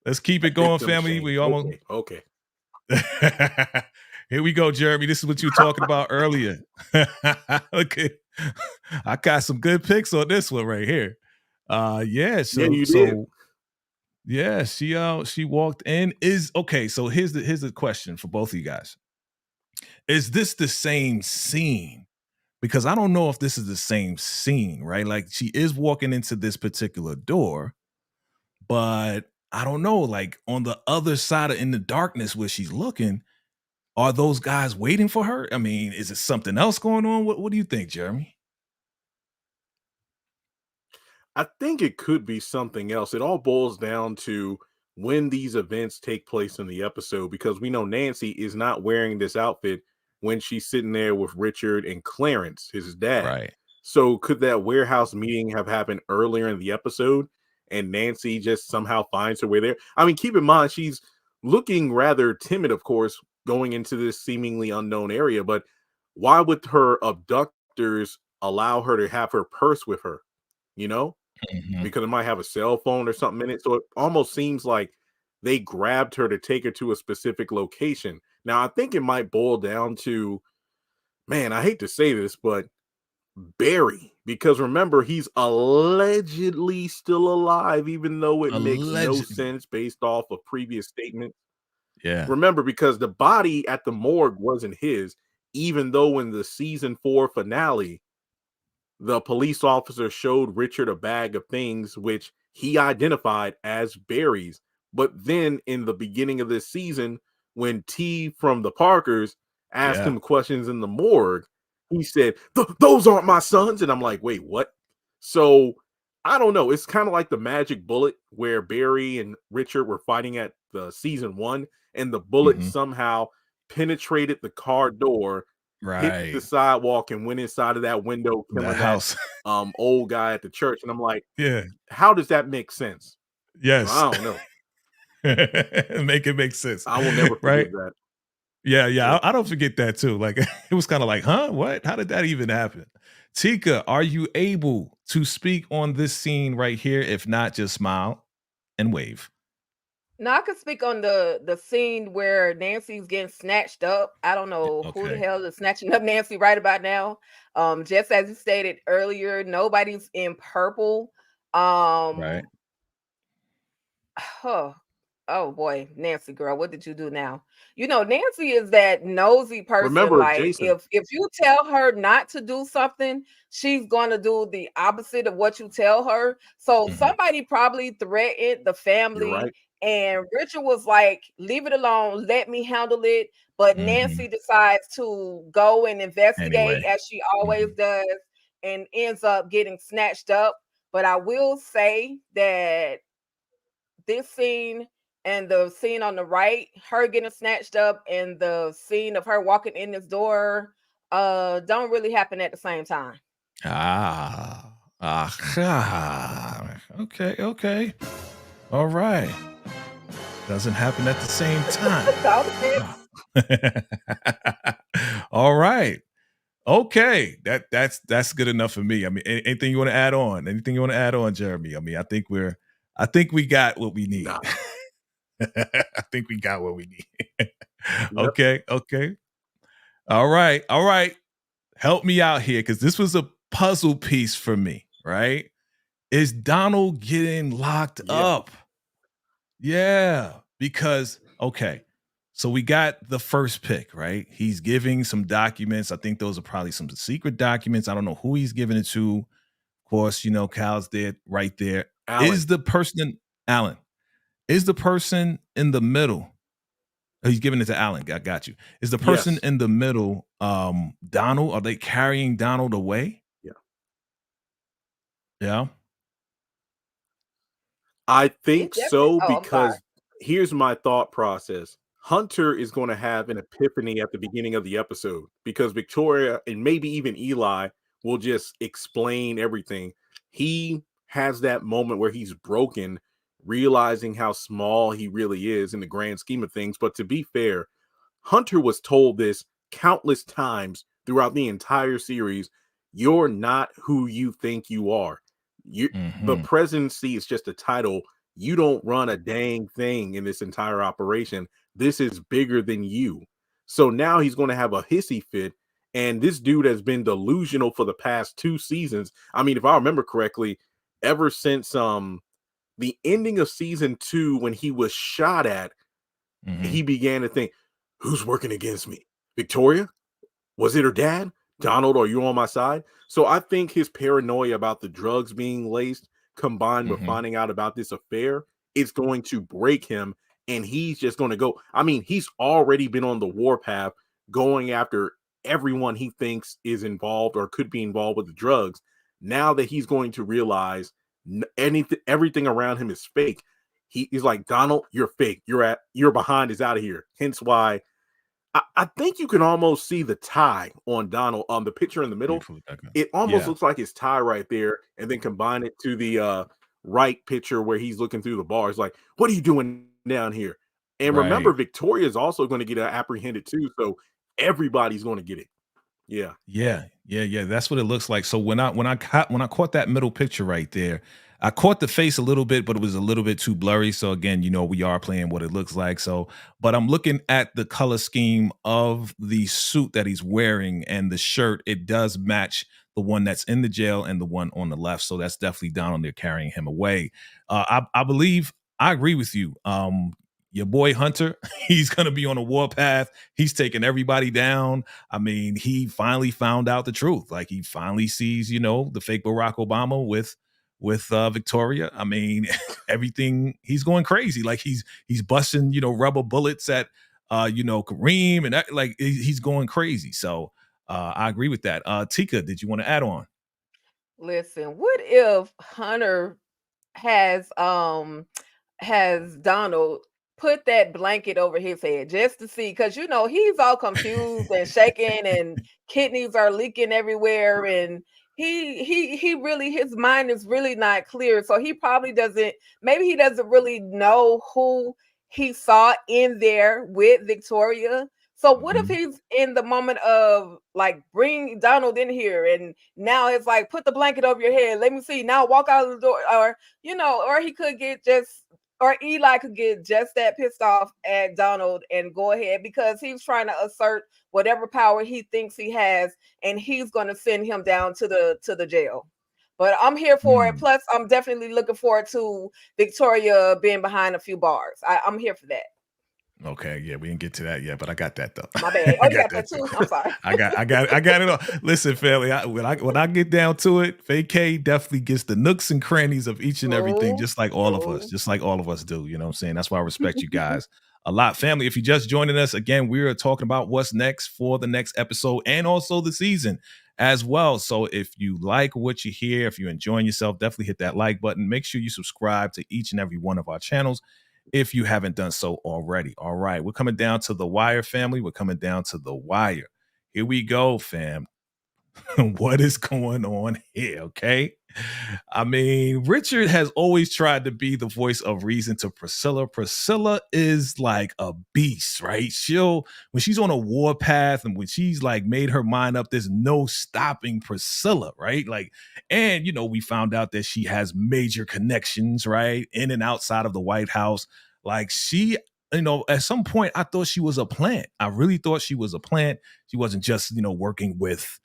let's keep it going, victim family. shame. We almost Okay. here we go, Jeremy. This is what you were talking about earlier. Okay, I got some good picks on this one right here. Yeah. Yeah, So you did. yeah, she walked in. Is okay. So here's the question for both of you guys. Is this the same scene? Because I don't know if this is the same scene, right? Like she is walking into this particular door, but I don't know. Like on the other side of in the darkness where she's looking, are those guys waiting for her? I mean, is it something else going on? What do you think, Jeremy? I think it could be something else. It all boils down to when these events take place in the episode because we know Nancy is not wearing this outfit when she's sitting there with Richard and Clarence, his dad. Right. So could that warehouse meeting have happened earlier in the episode and Nancy just somehow finds her way there? I mean, keep in mind, she's looking rather timid, of course, going into this seemingly unknown area, but why would her abductors allow her to have her purse with her? You know? Mhm. Because it might have a cell phone or something in it. So it almost seems like they grabbed her to take her to a specific location. Now, I think it might boil down to, man, I hate to say this, but Barry, because remember, he's allegedly still alive, even though it makes no Allegedly. sense based off of previous statements. Yeah. Remember, because the body at the morgue wasn't his, even though in the season 4 finale, the police officer showed Richard a bag of things which he identified as berries. But then in the beginning of this season, when T from the Parkers asked Yeah. him questions in the morgue, he said, those aren't my sons. And I'm like, wait, what? So I don't know. It's kind of like the magic bullet where Barry and Richard were fighting at the season 1, and the bullet Mhm. somehow penetrated the car door, hit the Right. sidewalk, and went inside of that window, The killing that house. old guy at the church. And I'm like, Yeah. how does that make sense? So Yes. I don't know. Make it make sense. I will never forgive Right? that. Yeah. I don't forget that too. Like it was kind of like, huh? What? How did that even happen? Tika, are you able to speak on this scene right here? If not, just smile and wave. Now I could speak on the scene where Nancy's getting snatched up. I don't know who the Okay. hell is snatching up Nancy right about now. Just as you stated earlier, nobody's in purple. Right. Huh. Oh boy, Nancy girl, what did you do now? You know, Nancy is that nosy person. Remember, Like Jason. if you tell her not to do something, she's going to do the opposite of what you tell her. So Mhm. somebody probably threatened the You're family, right. and Richard was like, "Leave it alone, let me handle it." But Mhm. Nancy decides to go and investigate Anyway. as she always Mhm. does, and ends up getting snatched up. But I will say that this scene and the scene on the right, her getting snatched up, and the scene of her walking in this door, don't really happen at the same time. Ah. Okay, okay. All right. Doesn't happen at the same time. Call the fence. All right. Okay. That's good enough for me. I mean, anything you want to add on? Anything you want to add on, Jeremy? I mean, I think we got what we need. Nah. I think we got what we need. Yep. Okay, okay. All right, all right. Help me out here because this was a puzzle piece for me, right? Is Donald getting locked Yeah. up? Yeah, because okay. So we got the first pick, right? He's giving some documents. I think those are probably some secret documents. I don't know who he's giving it to. Of course, you know, Cal's there, right there. Alan. Is the person Alan? Is the person in the middle? Oh, he's giving it to Alan. Got you. Is the person Yes. in the middle Donald? Are they carrying Donald away? Yeah. Yeah. I It think definitely. so Oh, I'm sorry. because here's my thought process. Hunter is going to have an epiphany at the beginning of the episode because Victoria and maybe even Eli will just explain everything. He has that moment where he's broken, realizing how small he really is in the grand scheme of things. But to be fair, Hunter was told this countless times throughout the entire series. You're not who you think you are. The Hmm. presidency is just a title. You don't run a dang thing in this entire operation. This is bigger than you. So now he's going to have a hissy fit. And this dude has been delusional for the past 2 seasons. I mean, if I remember correctly, ever since the ending of season 2, when he was shot at, Hmm. he began to think, who's working against me? Victoria? Was it her dad? Donald, are you on my side? So I think his paranoia about the drugs being laced combined with Hmm. finding out about this affair is going to break him. And he's just going to go. I mean, he's already been on the warpath going after everyone he thinks is involved or could be involved with the drugs. Now that he's going to realize everything around him is fake, he's like, Donald, you're fake. You're behind is out of here. Hence why I think you can almost see the tie on Donald on the picture in the Let me middle. pull it back up. It almost Yeah. looks like his tie right there, and then combine it to the right picture where he's looking through the bars. Like, what are you doing down here? And remember, Right. Victoria is also going to get apprehended too, so everybody's going to get it. Yeah, Yeah. That's what it looks like. So when I caught that middle picture right there, I caught the face a little bit, but it was a little bit too blurry. So again, you know, we are playing what it looks like. So, but I'm looking at the color scheme of the suit that he's wearing and the shirt. It does match the one that's in the jail and the one on the left. So that's definitely down there carrying him away. I believe I agree with you. Your boy Hunter, he's gonna be on a warpath. He's taking everybody down. I mean, he finally found out the truth. Like he finally sees, you know, the fake Barack Obama with Victoria. I mean, everything he's going crazy. Like he's busting, you know, rubber bullets at you know, Kareem and that, like he's going crazy. So I agree with that. Tika, did you want to add on? Listen, what if Hunter has Donald put that blanket over his head just to see, because you know he's all confused and shaking, and kidneys are leaking everywhere, and he really, his mind is really not clear, so he probably doesn't, maybe he doesn't really know who he saw in there with Victoria. So what if he's in the moment of like bring Donald in here and now it's like put the blanket over your head. Let me see. Now walk out of the door. Or or he could get just or Eli could get just that pissed off at Donald and go ahead because he's trying to assert whatever power he thinks he has, and he's gonna send him down to the jail. But I'm here for it. Plus, I'm definitely looking forward to Victoria being behind a few bars. I'm here for that. Okay, yeah, we didn't get to that yet, but I got that though. My bad. Oh, you got that too. I'm sorry. I got it all. Listen, family, when I get down to it, K definitely gets the nooks and crannies of each and everything, just like all of us, do. You know what I'm saying? That's why I respect you guys a lot. Family, if you're just joining us, again, we are talking about what's next for the next episode and also the season as well. So if you like what you hear, if you're enjoying yourself, definitely hit that like button. Make sure you subscribe to each and every one of our channels if you haven't done so already. All right, we're coming down to the wire, family. We're coming down to the wire. Here we go, fam. What is going on here? Okay. I mean, Richard has always tried to be the voice of reason to Priscilla. Priscilla is like a beast, right? When she's on a war path and when she's like made her mind up, there's no stopping Priscilla, right? Like, and we found out that she has major connections, right? In and outside of the White House. Like at some point, I thought she was a plant. I really thought she was a plant. She wasn't just, working with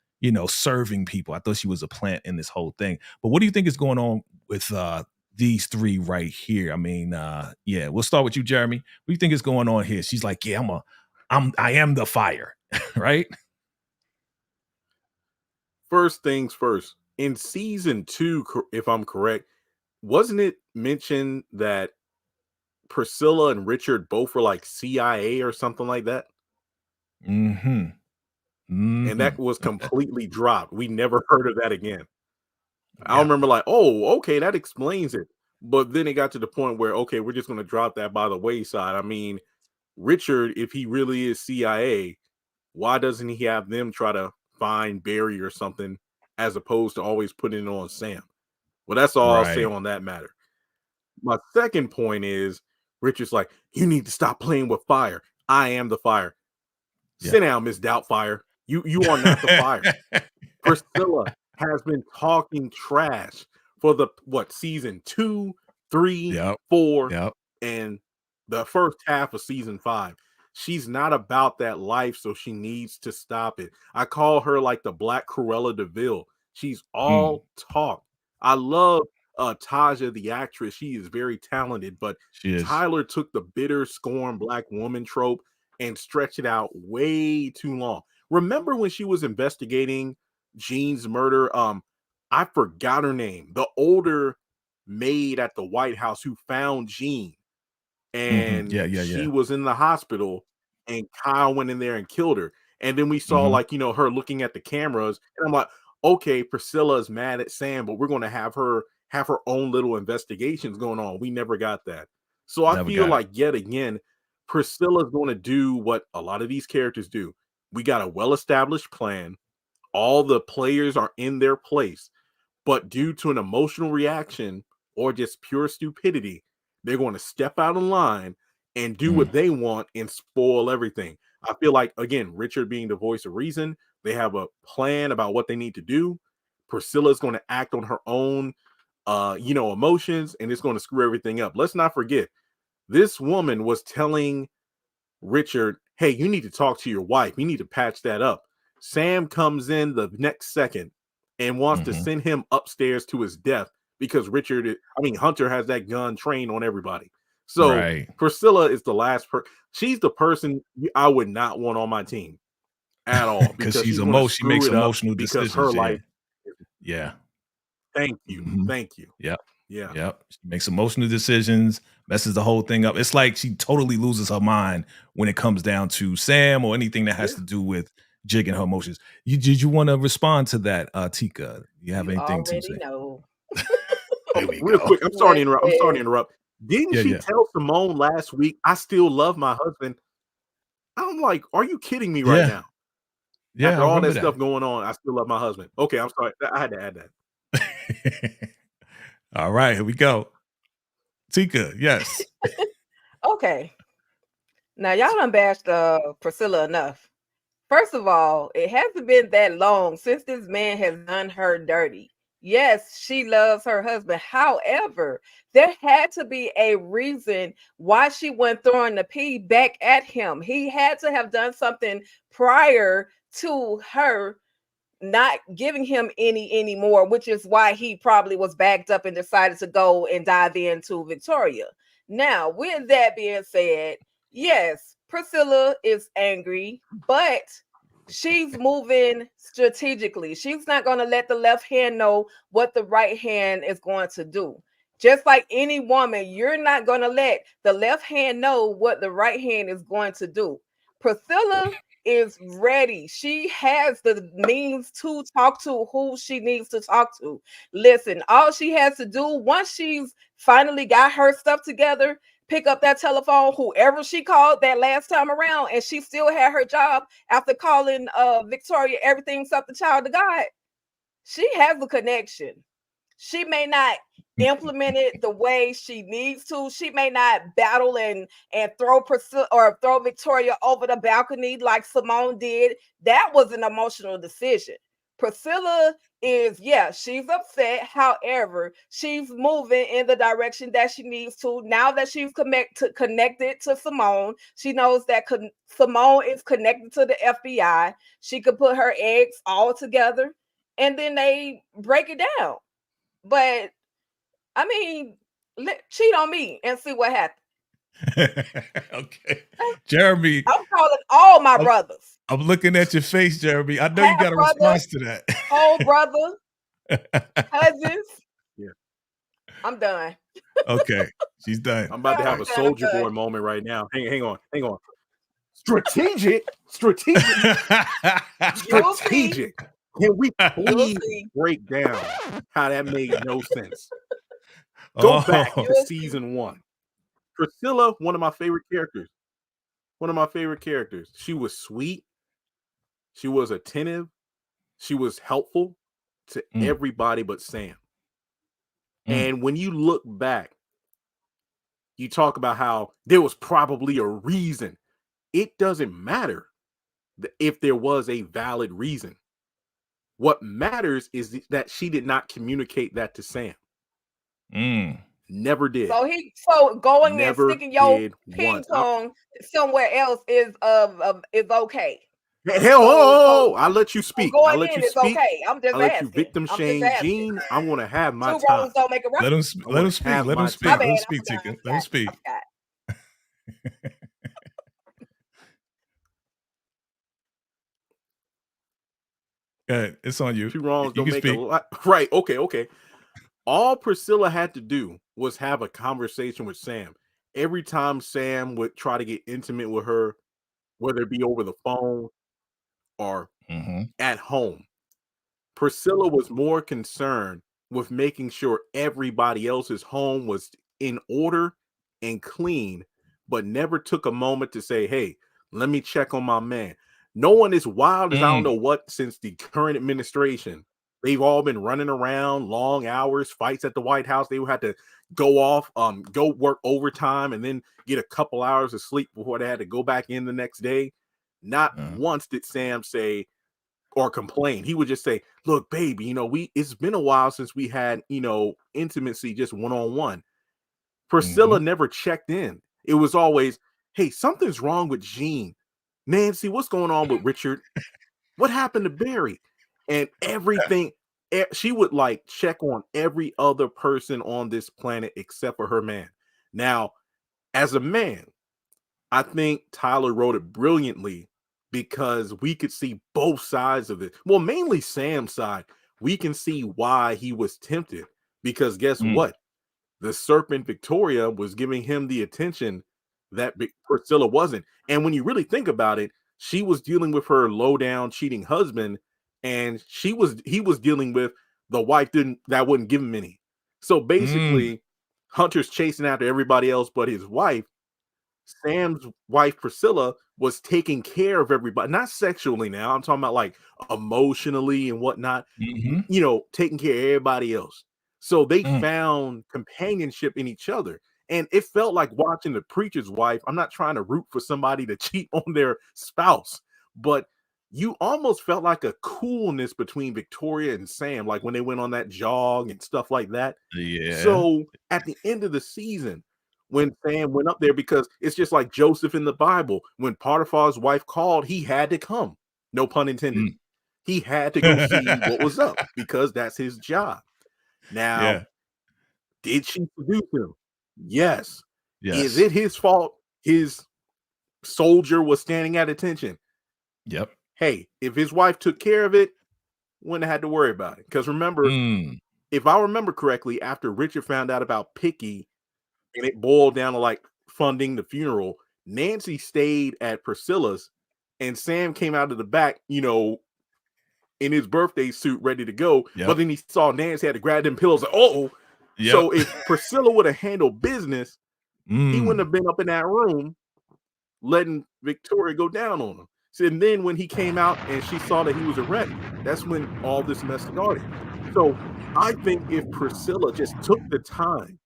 serving people. I thought she was a plant in this whole thing. But what do you think is going on with these three right here? I mean, yeah, we'll start with you, Jeremy. What do you think is going on here? She's like, yeah, I am the fire, right? First things first. In season 2, if I'm correct, wasn't it mentioned that Priscilla and Richard both were like CIA or something like that? Mm-hmm. And that was completely dropped. We never heard of that again. Yeah. I remember like, oh, okay, that explains it. But then it got to the point where, okay, we're just going to drop that by the wayside. I mean, Richard, if he really is CIA, why doesn't he have them try to find Barry or something as opposed to always putting it on Sam? Well, that's all I'll say on that matter. My second point is Richard's like, you need to stop playing with fire. I am the fire. Yeah. Sit down, Miss Doubtfire. You are not the fire. Priscilla has been talking trash for season 2, 3, 4, and the first half of season 5. She's not about that life, so she needs to stop it. I call her like the Black Cruella DeVille. She's all talk. I love Taja, the actress. She is very talented, but Tyler took the bitter, scorned Black woman trope and stretched it out way too long. Remember when she was investigating Jean's murder? I forgot her name. The older maid at the White House who found Jean, and she was in the hospital, and Kyle went in there and killed her. And then we saw her looking at the cameras, and I'm like, okay, Priscilla is mad at Sam, but we're going to have her own little investigations going on. We never got that. So I feel like yet again, Priscilla's going to do what a lot of these characters do. We got a well-established plan. All the players are in their place, but due to an emotional reaction or just pure stupidity, they're going to step out of line and do what they want and spoil everything. I feel like, again, Richard being the voice of reason, they have a plan about what they need to do. Priscilla's going to act on her own, emotions, and it's going to screw everything up. Let's not forget, this woman was telling Richard, hey, you need to talk to your wife. You need to patch that up. Sam comes in the next second and wants to send him upstairs to his death because Hunter has that gun trained on everybody. So Priscilla is the last person. She's the person I would not want on my team at all because she makes emotional decisions. Her life. Yeah. Thank you. Thank you. Yep. Yeah. Yep. She makes emotional decisions, messes the whole thing up. It's like she totally loses her mind when it comes down to Sam or anything that has to do with jigging her emotions. Did you want to respond to that, Tika? You have anything to say? Know. Real quick, I'm sorry to interrupt. Didn't she tell Simone last week, I still love my husband? I'm like, are you kidding me right now? Yeah. After all that stuff going on, I still love my husband. Okay, I'm sorry. I had to add that. All right, here we go. Tika, yes. Okay. Now y'all done bashed Priscilla enough. First of all, it hasn't been that long since this man has done her dirty. Yes, she loves her husband. However, there had to be a reason why she went throwing the pee back at him. He had to have done something prior to her not giving him any anymore, which is why he probably was backed up and decided to go and dive into Victoria. Now, with that being said, yes, Priscilla is angry, but she's moving strategically. She's not going to let the left hand know what the right hand is going to do. Just like any woman, you're not going to let the left hand know what the right hand is going to do. Priscilla is ready. She has the means to talk to who she needs to talk to. Listen, all she has to do once she's finally got her stuff together, pick up that telephone, whoever she called that last time around, and she still had her job after calling Victoria everything except the child of God. She has a connection. She may not implement it the way she needs to. She may not battle and throw Priscilla or throw Victoria over the balcony like Simone did. That was an emotional decision. Priscilla is, yeah, she's upset. However, she's moving in the direction that she needs to. Now that she's connected to Simone, she knows that Simone is connected to the FBI. She could put her eggs all together and then they break it down. But I mean, cheat on me and see what happens. Okay, Jeremy, I'm calling all my brothers. I'm looking at your face, Jeremy. I know you got a response to that. Whole brother, cousins. Yeah, I'm done. Okay, she's done. I'm about to have a soldier boy moment right now. Hang on. Strategic. Can we please break down how that made no sense? Go back to season 1. Priscilla, one of my favorite characters. She was sweet. She was attentive. She was helpful to everybody but Sam. And when you look back, you talk about how there was probably a reason. It doesn't matter if there was a valid reason. What matters is that she did not communicate that to Sam. Never did. So going and sticking your ping pong somewhere else is okay. Hell, I'll let you speak. I'll let you speak. Okay. I'm just I'll let you victim shame Gene. I want to have my time. Wrongs don't make it right. Let him speak. Let him speak, Tika. Let him speak. Good. It's on you. 2 wrongs don't make a lot. Right. Okay. All Priscilla had to do was have a conversation with Sam. Every time Sam would try to get intimate with her, whether it be over the phone or at home, Priscilla was more concerned with making sure everybody else's home was in order and clean, but never took a moment to say, hey, let me check on my man. No one is wild as I don't know what since the current administration. They've all been running around, long hours, fights at the White House. They would have to go work overtime and then get a couple hours of sleep before they had to go back in the next day. Not once did Sam say or complain. He would just say, look, baby, it's been a while since we had, intimacy just one-on-one. Priscilla never checked in. It was always, hey, something's wrong with Gene. Nancy, what's going on with Richard? What happened to Barry? And everything, she would check on every other person on this planet except for her man. Now, as a man, I think Tyler wrote it brilliantly because we could see both sides of it. Well, mainly Sam's side. We can see why he was tempted because guess what? The serpent Victoria was giving him the attention that Priscilla wasn't. And when you really think about it, she was dealing with her low down cheating husband, and he was dealing with the wife that wouldn't give him any. So basically, Hunter's chasing after everybody else but his wife. Sam's wife Priscilla was taking care of everybody, not sexually now. I'm talking about emotionally and whatnot, taking care of everybody else. So they found companionship in each other. And it felt like watching The Preacher's Wife. I'm not trying to root for somebody to cheat on their spouse, but you almost felt like a coolness between Victoria and Sam, like when they went on that jog and stuff like that. Yeah. So at the end of the season, when Sam went up there, because it's just like Joseph in the Bible, when Potiphar's wife called, he had to come. No pun intended. Mm. He had to go see what was up because that's his job. Now, Yeah. did she seduce him? Yes. Is Yes. it his fault his soldier was standing at attention? Yep. Hey, if his wife took care of it, wouldn't have had to worry about it. Because remember, Mm. if I remember correctly, after Richard found out about Picky and it boiled down to like funding the funeral, Nancy stayed at Priscilla's and Sam came out of the back, in his birthday suit ready to go. Yep. But then he saw Nancy had to grab them pillows. Like, oh, Yep. So if Priscilla would have handled business, he wouldn't Mm. have been up in that room letting Victoria go down on him. So, and then when he came out and she saw that he was a wreck, that's when all this mess started. So I think if Priscilla just took the time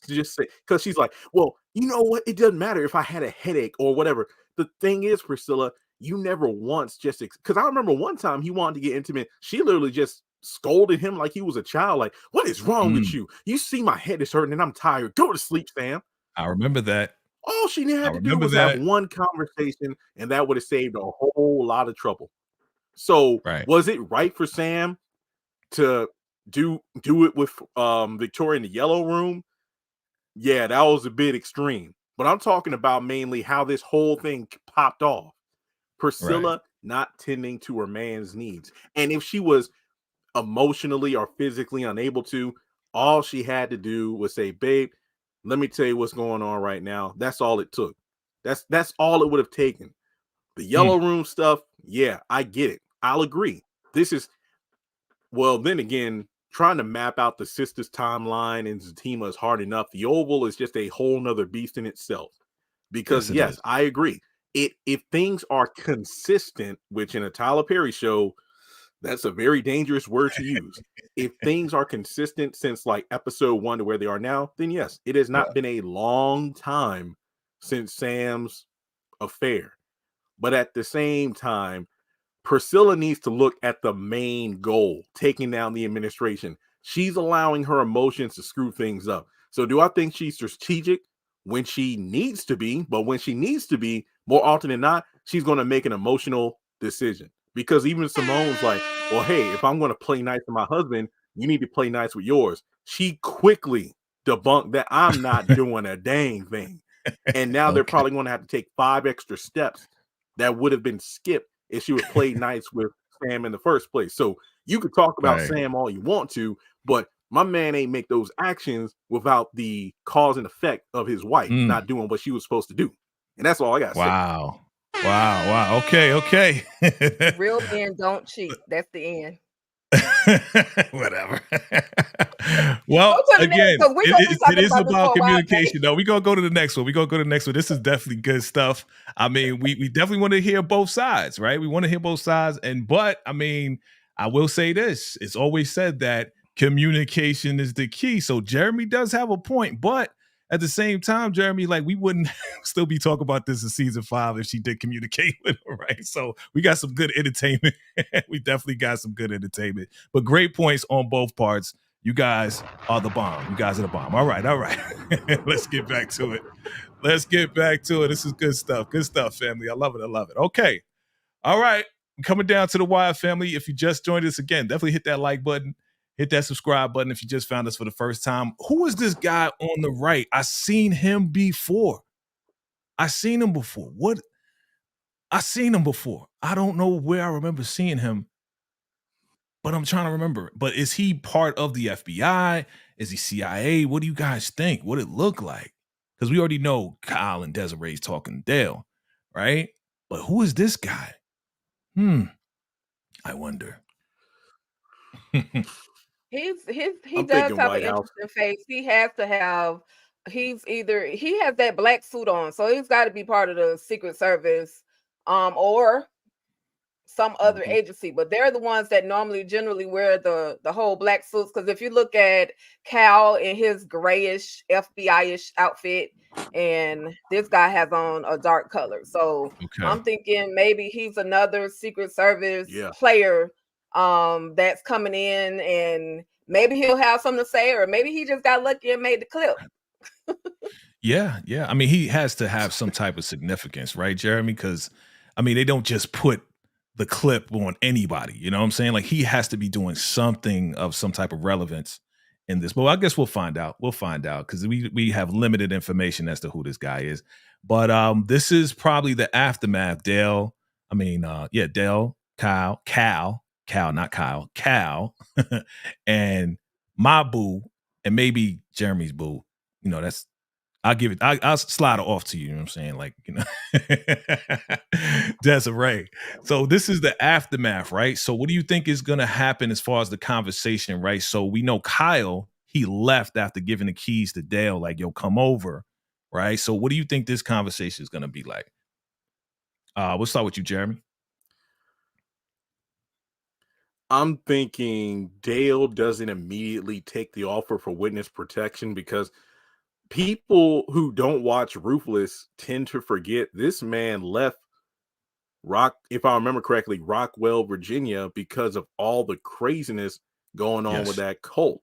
to just say, because she's like, well, you know what? It doesn't matter if I had a headache or whatever. The thing is, Priscilla, you never once just, because I remember one time he wanted to get intimate. She literally just scolded him like he was a child. Like, what is wrong with Mm. you? You see my head is hurting and I'm tired. Go to sleep, Sam. I remember that. All she I had to do remember was have that. one conversation, and that would have saved a whole lot of trouble. So, Right. was it right for Sam to do it with Victoria in the yellow room? Yeah, that was a bit extreme. But I'm talking about mainly how this whole thing popped off. Right. Priscilla not tending to her man's needs. And if she was emotionally or physically unable to, all she had to do was say, babe, let me tell you what's going on right now. That's all it took. That's all it would have taken. The Mm. yellow room stuff, yeah, I get it. I'll agree. This is, well, then again, trying to map out the sisters' timeline and Zatima is hard enough. The Oval is just a whole nother beast in itself. Because Yes, it yes, is. I agree. If things are consistent, which in a Tyler Perry show, that's a very dangerous word to use. If things are consistent since like episode 1 to where they are now, then yes, it has Yeah. not been a long time since Sam's affair. But at the same time, Priscilla needs to look at the main goal, taking down the administration. She's allowing her emotions to screw things up. So do I think she's strategic when she needs to be? But when she needs to be, more often than not, she's going to make an emotional decision. Because even Simone's like, well, hey, if I'm going to play nice with my husband, you need to play nice with yours. She quickly debunked that I'm not doing a dang thing. And now they're Okay. probably going to have to take 5 extra steps that would have been skipped if she would play nice with Sam in the first place. So you could talk about Right. Sam all you want to, but my man ain't make those actions without the cause and effect of his wife Mm. not doing what she was supposed to do. And that's all I got to say. Wow. Wow. Wow. Okay. Okay. Real men don't cheat. That's the end. Whatever. Well, Go to the next, again, 'cause we're gonna be it talking is about this about for a while, communication. No, we're gonna go to the next one. We're gonna go to the next one. This is definitely good stuff. I mean, we definitely want to hear both sides, right? We want to hear both sides. But I mean, I will say this: it's always said that communication is the key. So Jeremy does have a point, but at the same time, Jeremy, like we wouldn't still be talking about this in season 5 if she did communicate with her, right? So we got some good entertainment. We definitely got some good entertainment, but great points on both parts. You guys are the bomb. You guys are the bomb. All right, all right. Let's get back to it. Let's get back to it. This is good stuff. Good stuff, family. I love it. I love it. Okay. All right. Coming down to the wire, family. If you just joined us again, definitely hit that like button. Hit that subscribe button if you just found us for the first time. Who is this guy on the right? I seen him before. I seen him before. What? I seen him before. I don't know where I remember seeing him, but I'm trying to remember. But is he part of the FBI? Is he CIA? What do you guys think? What it look like? Because we already know Kyle and Desiree's talking to Dale, right? But who is this guy? I wonder. He I'm does thinking have an White House. interesting face. He has to have. He has that black suit on, so he's got to be part of the Secret Service, or some other Mhm. agency, but they're the ones that normally generally wear the whole black suits. Because if you look at Cal in his grayish FBI-ish outfit, and this guy has on a dark color, so Okay. I'm thinking maybe he's another Secret Service Yeah. player that's coming in, and maybe he'll have something to say, or maybe he just got lucky and made the clip. Yeah, yeah. I mean, he has to have some type of significance, right, Jeremy? Because I mean, they don't just put the clip on anybody. You know what I'm saying? Like he has to be doing something of some type of relevance in this. But I guess we'll find out. We'll find out because we have limited information as to who this guy is. But this is probably the aftermath. Dale. I mean, yeah, Dale, Cal, not Kyle, Cal, and my boo, and maybe Jeremy's boo. You know, that's I'll give it. I'll slide it off to you. You know what I'm saying? Like, you know, Desiree. So this is the aftermath, right? So what do you think is going to happen as far as the conversation, right? So we know Kyle, he left after giving the keys to Dale, like, yo, come over, right? So what do you think this conversation is going to be like? We'll start with you, Jeremy. I'm thinking Dale doesn't immediately take the offer for witness protection because people who don't watch Ruthless tend to forget this man left if I remember correctly, Rockwell, Virginia, because of all the craziness going on with Yes. that cult.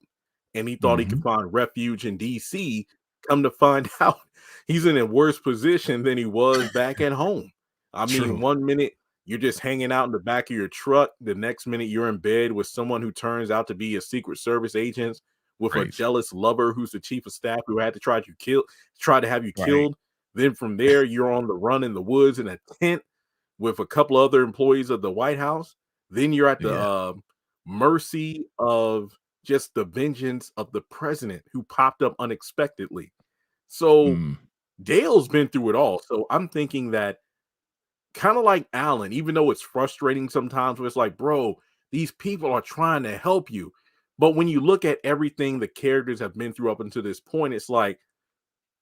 And he thought he could Hmm. find refuge in DC. Come to find out, he's in a worse position than he was back at home. I mean, True. one minute you're just hanging out in the back of your truck, the next minute you're in bed with someone who turns out to be a Secret Service agent with a Crazy. jealous lover who's the chief of staff who had to try to have you Right. killed. Then from there, you're on the run in the woods in a tent with a couple other employees of the White House. Then you're at the Yeah. mercy of just the vengeance of the president who popped up unexpectedly. So Mm. Dale's been through it all. So I'm thinking that kind of like Alan, even though it's frustrating sometimes, where it's like, bro, these people are trying to help you. But when you look at everything the characters have been through up until this point, it's like,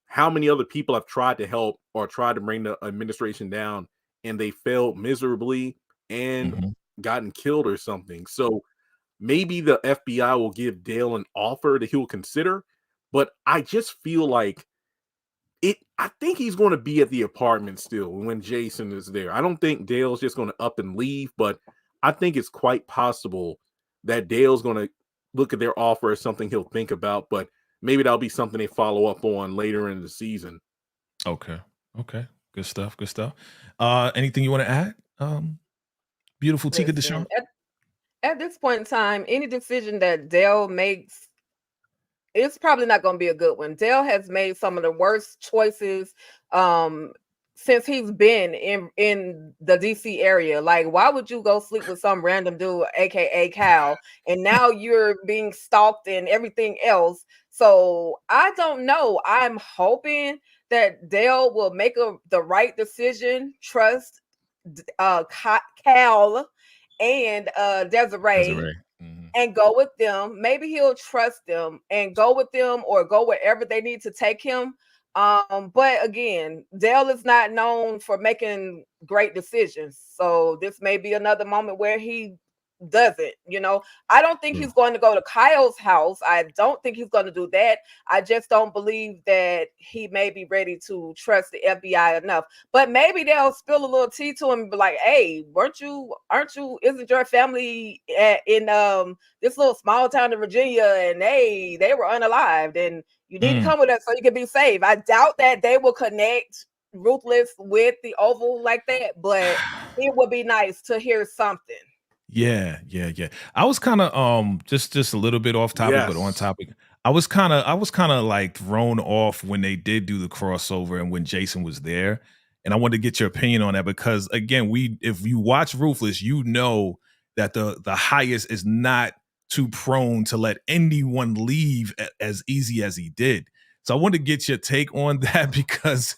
how many other people have tried to help or tried to bring the administration down and they failed miserably and Hmm. gotten killed or something? So maybe the FBI will give Dale an offer that he'll consider, but I just feel like I think he's going to be at the apartment still when Jason is there. I don't think Dale's just going to up and leave, but I think it's quite possible that Dale's going to look at their offer as something he'll think about, but maybe that'll be something they follow up on later in the season. Okay. Okay. Good stuff. Good stuff. Anything you want to add? Beautiful Tika Listen, Deshawn. at this point in time, any decision that Dale makes, it's probably not going to be a good one. Dale has made some of the worst choices um since he's been in the DC area. Like, why would you go sleep with some random dude, aka Cal, and now you're being stalked and everything else? So I don't know. I'm hoping that Dale will make the right decision, trust Cal and Desiree, Desiree. Mhm. and go with them. Maybe he'll trust them and go with them, or go wherever they need to take him. But again, Dale is not known for making great decisions. So this may be another moment where he doesn't, I don't think True. he's going to go to Kyle's house. I don't think he's going to do that. I just don't believe that he may be ready to trust the FBI enough. But maybe they'll spill a little tea to him and be like, hey, isn't your family in this little small town in Virginia, and they were unalived, and you need to Mm. come with us so you can be safe. I doubt that they will connect Ruthless with the Oval like that, but it would be nice to hear something. Yeah, yeah, yeah. I was kind of just a little bit off topic, but on Yes. topic. I was kind of like thrown off when they did do the crossover and when Jason was there. And I wanted to get your opinion on that because again, if you watch Ruthless, you know that the highest is not too prone to let anyone leave as easy as he did. So I wanted to get your take on that because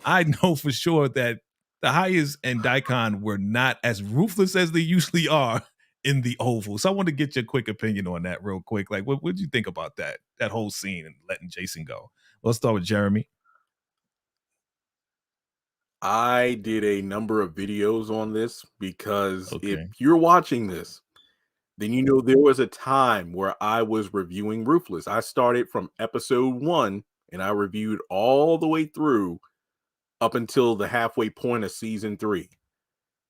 I know for sure that the Hayes and Daikon were not as ruthless as they usually are in the Oval. So I want to get your quick opinion on that real quick. Like, what did you think about that whole scene and letting Jason go? Let's start with Jeremy. I did a number of videos on this because if Okay. you're watching this, then you know there was a time where I was reviewing Ruthless. I started from episode 1 and I reviewed all the way through up until the halfway point of season 3.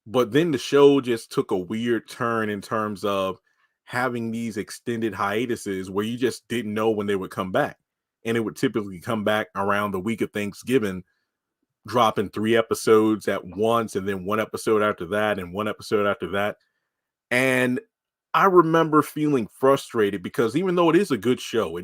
But then the show just took a weird turn in terms of having these extended hiatuses where you just didn't know when they would come back. And it would typically come back around the week of Thanksgiving, dropping 3 episodes at once, and then 1 episode after that, and 1 episode after that. And I remember feeling frustrated because even though it is a good show, it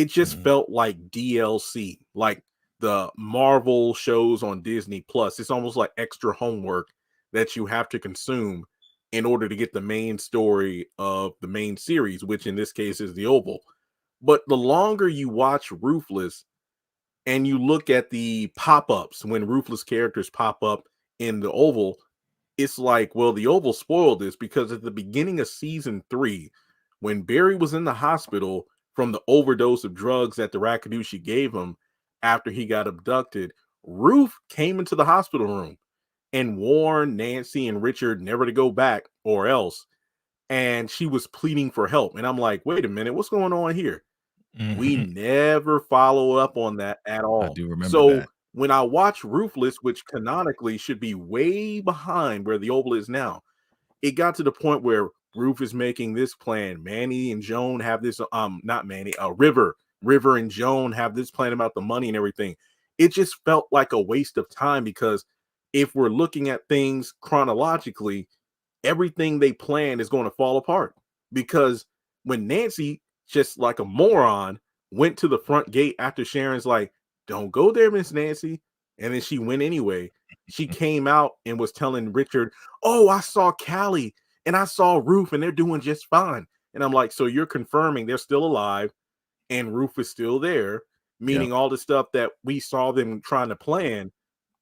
just Mhm. felt like DLC, like the Marvel shows on Disney Plus. It's almost like extra homework that you have to consume in order to get the main story of the main series, which in this case is the Oval. But the longer you watch Ruthless and you look at the pop-ups when Ruthless characters pop up in the Oval, it's like, well, the Oval spoiled this because at the beginning of season 3, when Barry was in the hospital from the overdose of drugs that the Rakadushi gave him after he got abducted, Ruth came into the hospital room and warned Nancy and Richard never to go back or else. And she was pleading for help. And I'm like, wait a minute, what's going on here? We Mhm. never follow up on that at I all. do remember So that. when I watch Ruthless, which canonically should be way behind where the Oval is now, it got to the point where Ruth is making this plan. Manny and Joan have this, not Manny, River and Joan have this plan about the money and everything. It just felt like a waste of time because if we're looking at things chronologically, everything they plan is going to fall apart because when Nancy, just like a moron, went to the front gate after Sharon's like, "Don't go there, Miss Nancy," and then she went anyway. She came out and was telling Richard, "Oh, I saw Callie and I saw Ruth and they're doing just fine." And I'm like, "So you're confirming they're still alive and Ruth is still there, Yep. meaning all the stuff that we saw them trying to plan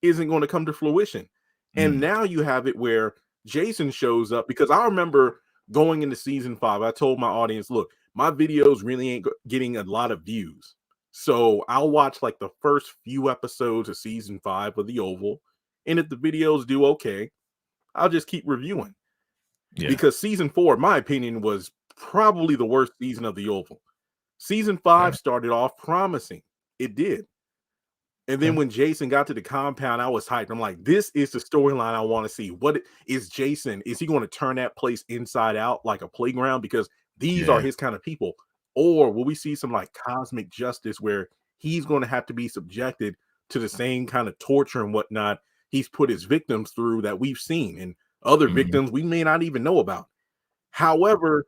isn't going to come to fruition." And Mm. now you have it where Jason shows up because I remember going into season 5, I told my audience, look, my videos really ain't getting a lot of views. So I'll watch like the first few episodes of season 5 of The Oval. And if the videos do okay, I'll just keep reviewing Yeah. because season 4, in my opinion, was probably the worst season of The Oval. Season 5 Right. started off promising. It did. And then Okay. when Jason got to the compound, I was hyped. I'm like, this is the storyline I want to see. What is Jason? Is he going to turn that place inside out like a playground? Because these are Yeah. his kind of people. Or will we see some like cosmic justice where he's going to have to be subjected to the same kind of torture and whatnot he's put his victims through that we've seen and other Mhm. victims we may not even know about? However,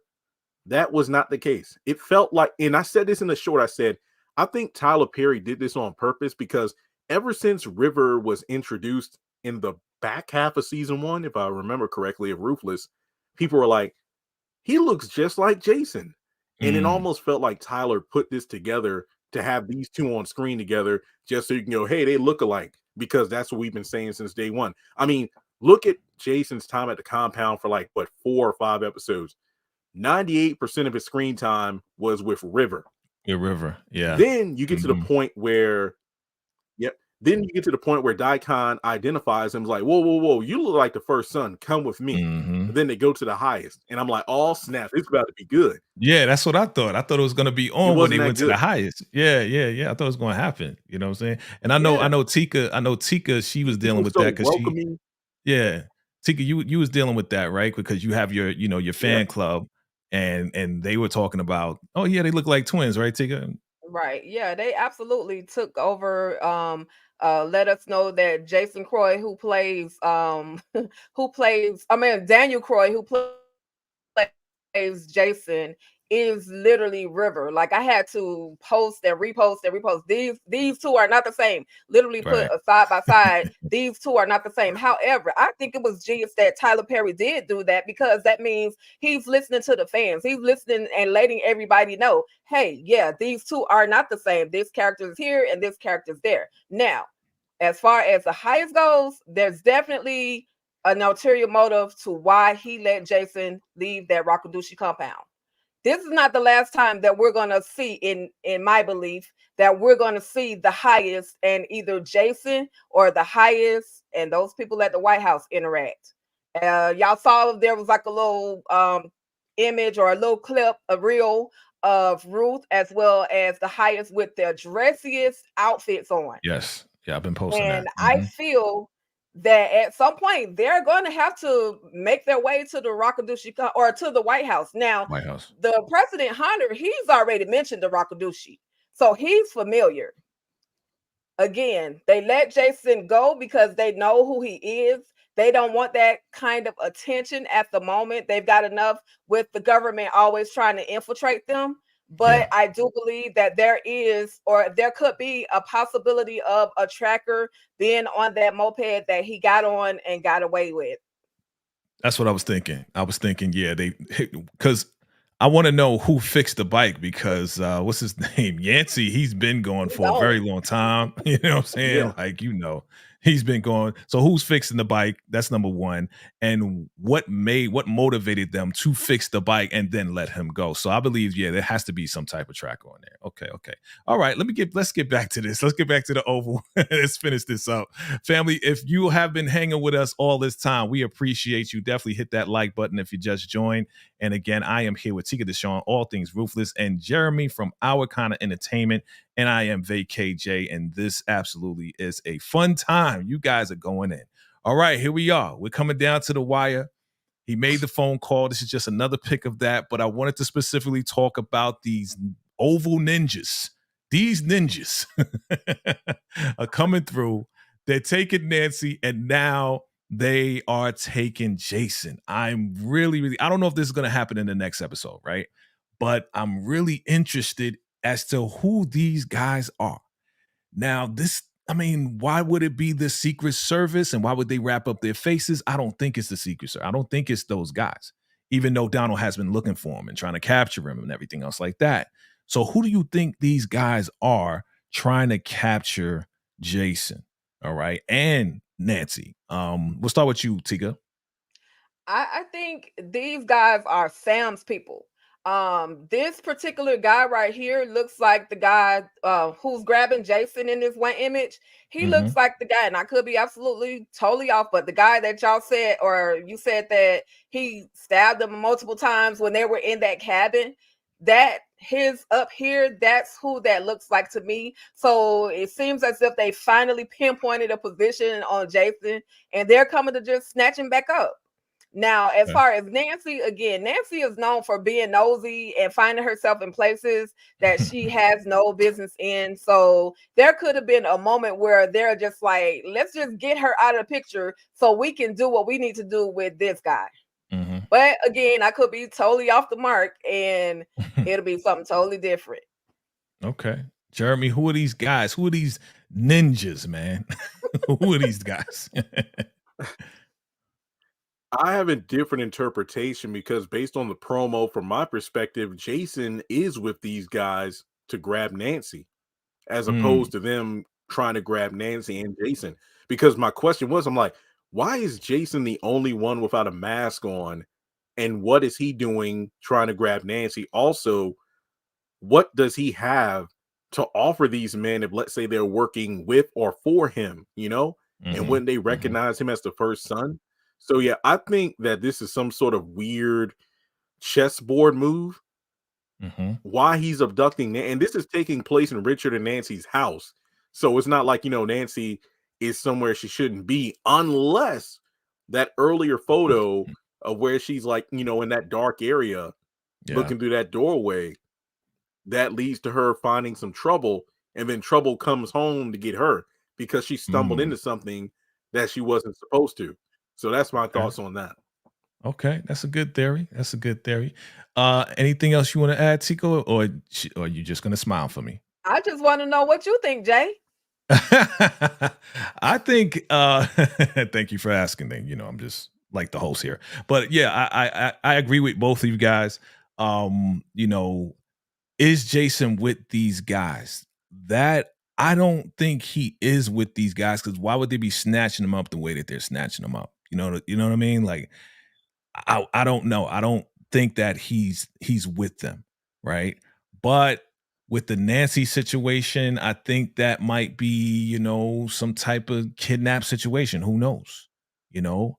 that was not the case. It felt like, and I said this in the short, I said, I think Tyler Perry did this on purpose because ever since River was introduced in the back half of season 1, if I remember correctly, of Ruthless, people were like, he looks just like Jason. And it Mm. almost felt like Tyler put this together to have these two on screen together just so you can go, hey, they look alike, because that's what we've been saying since day one. I mean, look at Jason's time at the compound for like, what, 4 or 5 episodes. 98% of his screen time was with River. Yeah, River. Yeah. Then you get to the Mhm. point where, yep. Then you get to the point where Daikon identifies him, like, whoa, whoa, whoa, you look like the first son. Come with me. Mhm. And then they go to the highest. And I'm like, oh, snap. It's about to be good. Yeah, that's what I thought. I thought it was gonna be It on when they wasn't that went to the good. highest. Yeah, yeah, yeah. I thought it was gonna happen. You know what I'm saying? And I Yeah. know Tika, she was He dealing was with that so because she welcoming. yeah. Tika, you was dealing with that, right? Because you have your, your Yeah. fan club and they were talking about, oh yeah, they look like twins, right, Tika? Right. Yeah, they absolutely took over. Let us know that Jason Croy, who plays Daniel Croy, who plays Jason, is literally River. Like, I had to post and repost and repost. These two are not the same. Literally put Right. a side by side. These two are not the same. However, I think it was genius that Tyler Perry did do that, because that means he's listening to the fans. He's listening and letting everybody know, hey, yeah, these two are not the same. This character is here and this character is there. Now, as far as the highest goes, there's definitely an ulterior motive to why he let Jason leave that Rakadushi compound. this is not the last time that we're going to see, in my belief, that we're going to see the highest and either Jason or the highest and those people at the White House interact. Y'all saw there was like a little image or a little clip, a reel of Ruth as well as the highest with their dressiest outfits on. Yes. Yeah, I've been posting And that. I feel that at some point they're going to have to make their way to the Rakadushi or to the White House. Now, White House. the President Hunter, he's already mentioned the Rakadushi, so he's familiar. Again, they let Jason go because they know who he is. They don't want that kind of attention at the moment. They've got enough with the government always trying to infiltrate them. But I do believe that there is, or there could be, a possibility of a tracker being on that moped that he got on and got away with. That's what I was thinking. Yeah, because I want to know who fixed the bike because what's his name? Yancey, he's been going for a very long time. You know what I'm saying? Yeah. Like, he's been going. So who's fixing the bike? That's number one. And what motivated them to fix the bike and then let him go? So I believe, yeah, there has to be some type of tracker on there. Okay. All right, let's get back to this. Let's get back to the Oval. Let's finish this up. Family, if you have been hanging with us all this time, we appreciate you. Definitely hit that like button if you just joined. And again, I am here with Tika Deshawn, All Things Ruthless, and Jeremy from Our Kind of Entertainment. And I am VKJ, and this absolutely is a fun time. You guys are going in. All right, here we are. We're coming down to the wire. He made the phone call. This is just another pick of that, but I wanted to specifically talk about these Oval ninjas. These ninjas are coming through. They're taking Nancy, and now they are taking Jason. I'm really, I don't know if this is going to happen in the next episode, right? But I'm really interested as to who these guys are. Now, why would it be the Secret Service and why would they wrap up their faces? I don't think it's the Secret Service. I don't think it's those guys, even though Donald has been looking for him and trying to capture him and everything else like that. So who do you think these guys are trying to capture Jason? All right. And Nancy. We'll start with you, Tika. I think these guys are Sam's people. This particular guy right here looks like the guy who's grabbing Jason in this one image. He looks like the guy, and I could be absolutely totally off, but the guy that y'all said, or you said that he stabbed them multiple times when they were in that cabin, that his up here, that's who that looks like to me. So it seems as if they finally pinpointed a position on Jason and they're coming to just snatch him back up. Now, as far as Nancy, again, Nancy is known for being nosy and finding herself in places that she has no business in. So there could have been a moment where they're just like, let's just get her out of the picture so we can do what we need to do with this guy. But again, I could be totally off the mark and it'll be something totally different. Okay. Jeremy, who are these guys? Who are these ninjas, man? Who are these guys? I have a different interpretation because based on the promo, from my perspective, Jason is with these guys to grab Nancy, as opposed to them trying to grab Nancy and Jason. Because my question was, I'm like, why is Jason the only one without a mask on? And what is he doing trying to grab Nancy? Also, what does he have to offer these men if, let's say, they're working with or for him, and when they recognize him as the first son? So, yeah, I think that this is some sort of weird chessboard move. Why he's abducting, and this is taking place in Richard and Nancy's house. So it's not like, Nancy is somewhere she shouldn't be, unless that earlier photo of where she's like, in that dark area, looking through that doorway, that leads to her finding some trouble, and then trouble comes home to get her because she stumbled into something that she wasn't supposed to. So that's my thoughts on that. Okay, that's a good theory. Anything else you want to add, Tico, or are you just going to smile for me? I just want to know what you think, Jay. I think thank you for asking. I'm just like the host here. But yeah, I agree with both of you guys. Is Jason with these guys? That I don't think he is with these guys, because why would they be snatching them up the way that they're snatching them up? You know what I mean? Like, I don't know. I don't think that he's with them, right? But with the Nancy situation, I think that might be, some type of kidnap situation. Who knows? You know,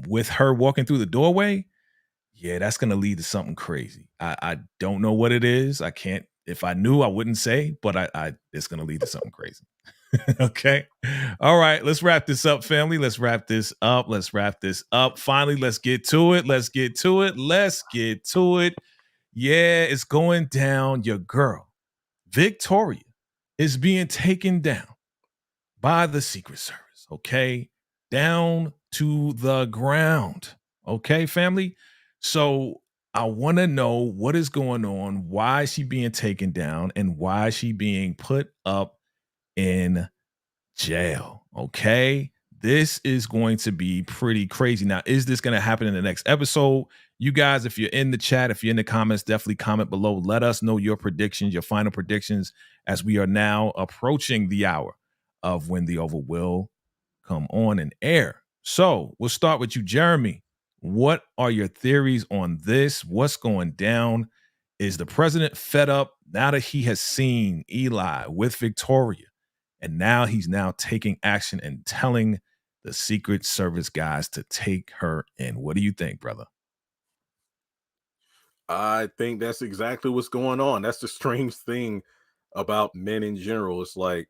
with her walking through the doorway, yeah, that's gonna lead to something crazy. I don't know what it is. I can't. If I knew, I wouldn't say. But I it's gonna lead to something crazy. Okay. All right. Let's wrap this up, family. Let's wrap this up. Let's wrap this up. Finally, let's get to it. Let's get to it. Let's get to it. Yeah, it's going down. Your girl, Victoria, is being taken down by the Secret Service. Okay. Down to the ground. Okay, family. So I want to know what is going on. Why is she being taken down? And why is she being put up in jail? Okay. This is going to be pretty crazy. Now, is this going to happen in the next episode? You guys, if you're in the chat, if you're in the comments, definitely comment below. Let us know your predictions, your final predictions, as we are now approaching the hour of when the Oval will come on and air. So we'll start with you, Jeremy. What are your theories on this? What's going down? Is the president fed up now that he has seen Eli with Victoria? And now he's taking action and telling the Secret Service guys to take her in. What do you think, brother? I think that's exactly what's going on. That's the strange thing about men in general. It's like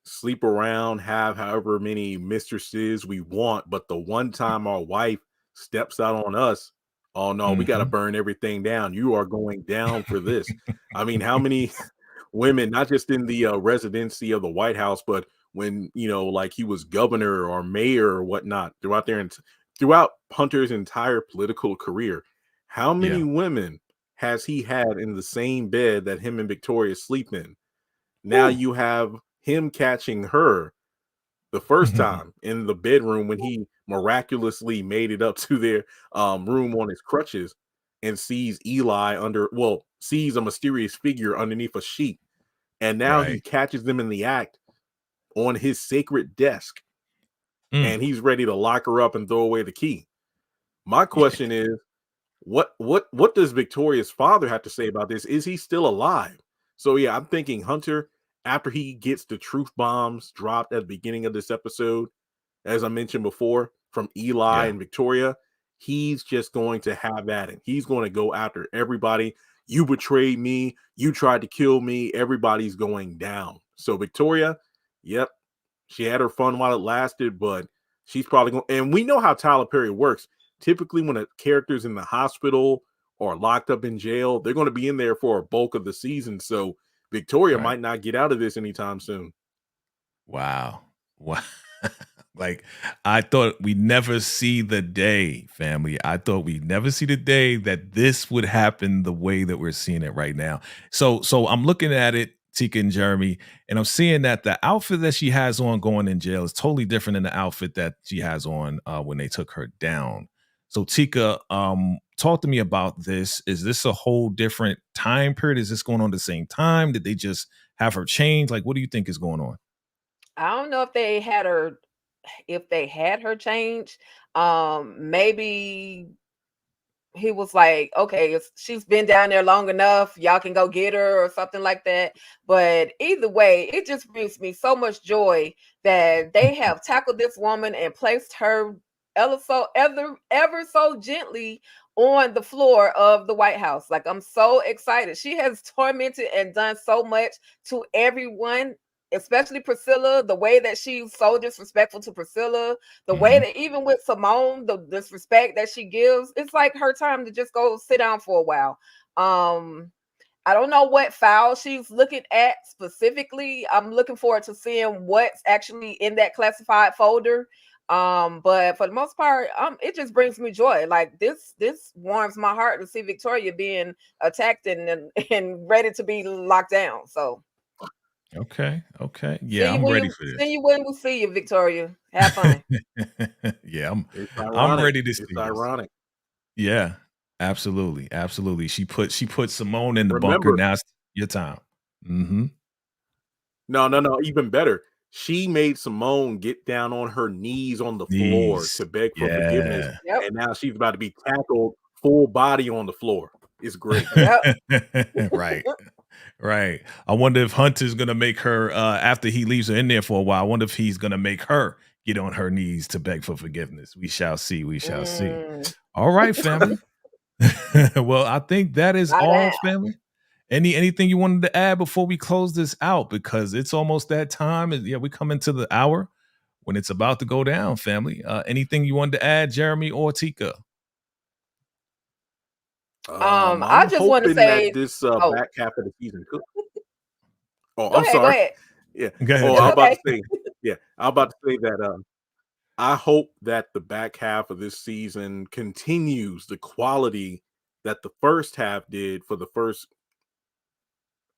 sleep around, have however many mistresses we want, but the one time our wife steps out on us, oh no, we got to Mhm. burn everything down. You are going down for this. I mean, how many women, not just in the residency of the White House, but when, like he was governor or mayor or whatnot throughout throughout Hunter's entire political career, how Yeah. many women has he had in the same bed that him and Victoria sleep in? Now Woo. you have him catching her the first time in the bedroom when he miraculously made it up to their room on his crutches and sees sees a mysterious figure underneath a sheet. And now he Right. catches them in the act on his sacred desk Mm. and he's ready to lock her up and throw away the key. My question is, what does Victoria's father have to say about this? Is he still alive? So yeah, I'm thinking Hunter, after he gets the truth bombs dropped at the beginning of this episode, as I mentioned before, from Eli Yeah. and Victoria, he's just going to have at it. He's going to go after everybody. You betrayed me. You tried to kill me. Everybody's going down. So Victoria, yep, she had her fun while it lasted, but she's probably going. And we know how Tyler Perry works. Typically, when a character's in the hospital or locked up in jail, they're going to be in there for a bulk of the season. So Victoria Right. might not get out of this anytime soon. Wow. Wow. Like, I thought we'd never see the day, family. I thought we'd never see the day that this would happen the way that we're seeing it right now. So I'm looking at it, Tika and Jeremy, and I'm seeing that the outfit that she has on going in jail is totally different than the outfit that she has on when they took her down. So Tika, talk to me about this. Is this a whole different time period? Is this going on at the same time? Did they just have her change? Like, what do you think is going on? I don't know if they had her change. Maybe he was like, okay, she's been down there long enough, y'all can go get her or something like that. But either way, it just brings me so much joy that they have tackled this woman and placed her ever so gently on the floor of the White House. Like, I'm so excited. She has tormented and done so much to everyone, especially Priscilla. The way that she's so disrespectful to Priscilla, the way Mhm. that even with Simone, the disrespect that she gives, it's like her time to just go sit down for a while. I don't know what file she's looking at specifically. I'm looking forward to seeing what's actually in that classified folder. But for the most part, it just brings me joy. Like, this warms my heart to see Victoria being attacked and ready to be locked down. So Okay, okay. Yeah, I'm ready for see this. you when we see you, Victoria. Have fun. Yeah, It's I'm ironic. ready to It's see this. ironic. Yeah, absolutely, absolutely. She put Simone in the bunker. Remember, Now it's your time. Mhm. no, even better. She made Simone get down on her knees on the floor Knees. to beg for forgiveness, Yeah. Yep. and now she's about to be tackled full body on the floor. It's great. Yep. Right. Right. I wonder if Hunter's gonna make her after he leaves her in there for a while. I wonder if he's gonna make her get on her knees to beg for forgiveness. We shall see. We shall see. Mm, All right, family. Well, I think that is not all, that. family. Anything you wanted to add before we close this out? Because it's almost that time. Yeah, we come into the hour when it's about to go down, family. Anything you wanted to add, Jeremy or Tika? I I'm just want to hoping that say, this oh, back half of the season could. Oh, go I'm ahead, go sorry. ahead. Yeah. Go ahead, Oh, It's I'm Jeremy. about to okay. say. Yeah, I'm about to say that. I hope that the back half of this season continues the quality that the first half did for the first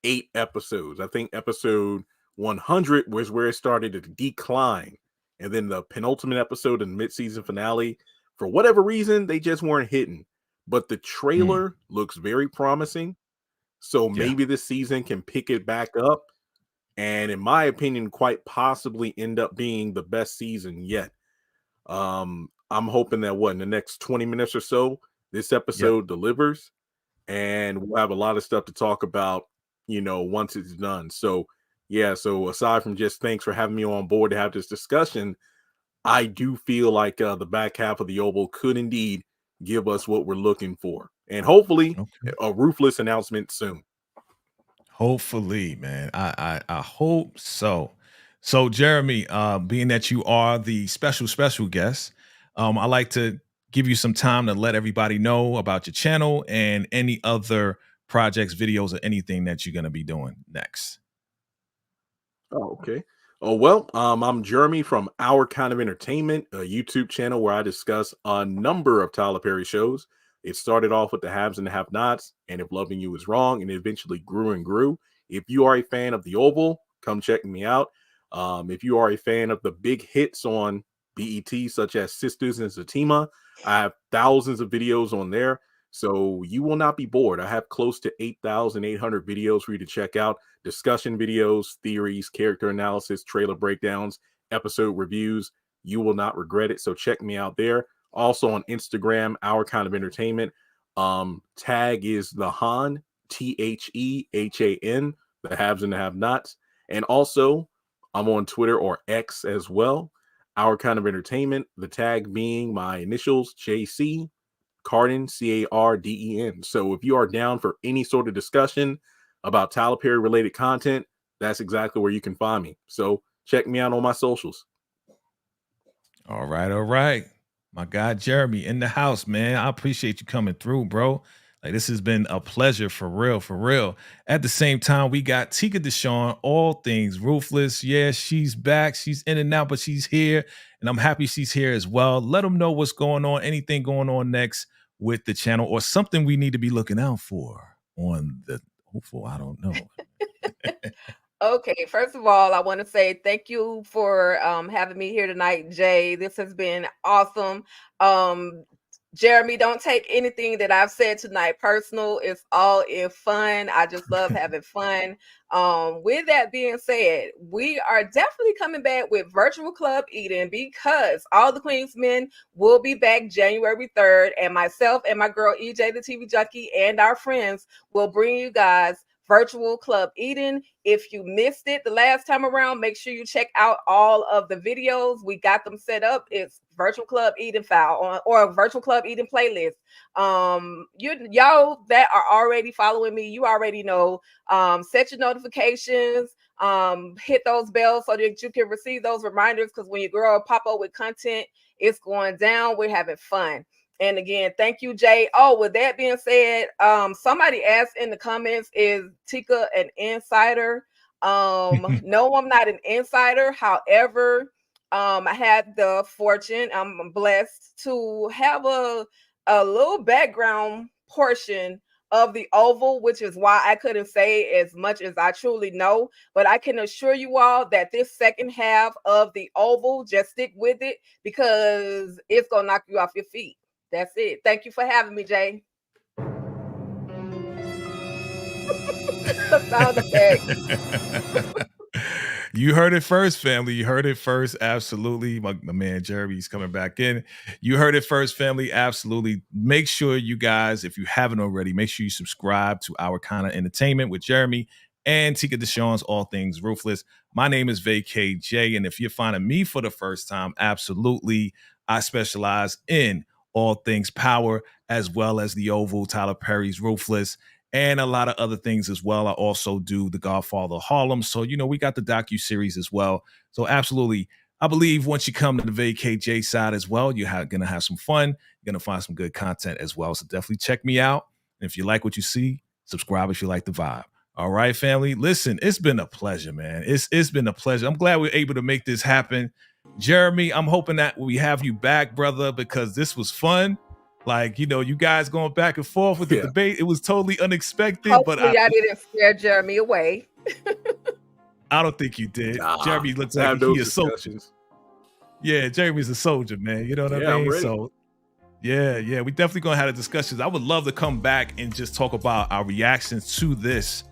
8 episodes. I think episode 100 was where it started to decline. And then the penultimate episode and mid-season finale, for whatever reason, they just weren't hitting. But the Mm, trailer looks very promising. So yeah. maybe this season can pick it back up. And in my opinion, quite possibly end up being the best season yet. I'm hoping that in the next 20 minutes or so, this Yep. episode delivers and we'll have a lot of stuff to talk about, once it's done. So, yeah, so aside from just thanks for having me on board to have this discussion, I do feel like the back half of the Oval could indeed give us what we're looking for. And hopefully Okay. a ruthless announcement soon. Hopefully, man. I hope so. So, Jeremy, being that you are the special guest, I like to give you some time to let everybody know about your channel and any other projects, videos, or anything that you're gonna be doing next. Oh, okay. Oh, well, I'm Jeremy from Our Kind of Entertainment, a YouTube channel where I discuss a number of Tyler Perry shows. It started off with the haves and the have nots, and if loving you is wrong, and it eventually grew and grew. If you are a fan of The Oval, come check me out. If you are a fan of the big hits on BET, such as Sisters and Satima, I have thousands of videos on there. So you will not be bored. I have close to 8,800 videos for you to check out, discussion videos, theories, character analysis, trailer breakdowns, episode reviews. You will not regret it. So check me out there. Also on Instagram, Our Kind of Entertainment. Tag is the Han, THEHAN, the haves and the have nots. And also, I'm on Twitter or X as well. Our Kind of Entertainment, the tag being my initials, JC Carden, Carden. So if you are down for any sort of discussion about Tyler Perry related content, that's exactly where you can find me. So check me out on my socials. All right, all right. My guy Jeremy in the house, man. I appreciate you coming through, bro. Like this has been a pleasure for real, for real. At the same time, we got Tika Deshawn, all things ruthless. Yeah, she's back. She's in and out, but she's here. And I'm happy she's here as well. Let them know what's going on, anything going on next with the channel, or something we need to be looking out for on the hopeful. I don't know. Okay, first of all, I want to say thank you for having me here tonight, Jay. This has been awesome. Um, Jeremy, don't take anything that I've said tonight personal. It's all in fun. I just love having fun. With that being said, we are definitely coming back with Virtual Club Eden because all the Queen's men will be back January 3rd, and myself and my girl EJ, the TV Junkie, and our friends will bring you guys Virtual Club Eden. If you missed it the last time around, make sure you check out all of the videos. We got them set up. It's Virtual Club Eden file or a Virtual Club Eden playlist. Y'all that are already following me, you already know. Set your notifications. Hit those bells so that you can receive those reminders. Because when your girl pop up with content, it's going down. We're having fun. And again, thank you, Jay. Oh, with that being said, somebody asked in the comments, is Tika an insider? No, I'm not an insider. However, I had the fortune, I'm blessed to have a little background portion of the Oval, which is why I couldn't say as much as I truly know. But I can assure you all that this second half of the Oval, just stick with it because it's going to knock you off your feet. That's it. Thank you for having me, Jay. The sound effect. You heard it first, family. You heard it first. Absolutely. My man Jeremy's coming back in. You heard it first, family. Absolutely. Make sure you guys, if you haven't already, make sure you subscribe to our kind of entertainment with Jeremy and Tika Deshawn's All Things Ruthless. My name is VKJ, and if you're finding me for the first time, absolutely, I specialize in all things power, as well as the Oval, Tyler Perry's Ruthless, and a lot of other things as well. I also do The Godfather of Harlem. So, we got the docuseries as well. So absolutely, I believe once you come to the VKJ side as well, you're going to have some fun. You're going to find some good content as well. So definitely check me out. And if you like what you see, subscribe if you like the vibe. All right, family. Listen, it's been a pleasure, man. It's been a pleasure. I'm glad we're able to make this happen. Jeremy, I'm hoping that we have you back, brother, because this was fun. Like, you guys going back and forth with the debate. It was totally unexpected. Hopefully I didn't scare Jeremy away. I don't think you did. Jeremy looks like he's a soldier. Yeah, Jeremy's a soldier, man. You know what I mean? So, yeah, we definitely going to have the discussions. I would love to come back and just talk about our reactions to this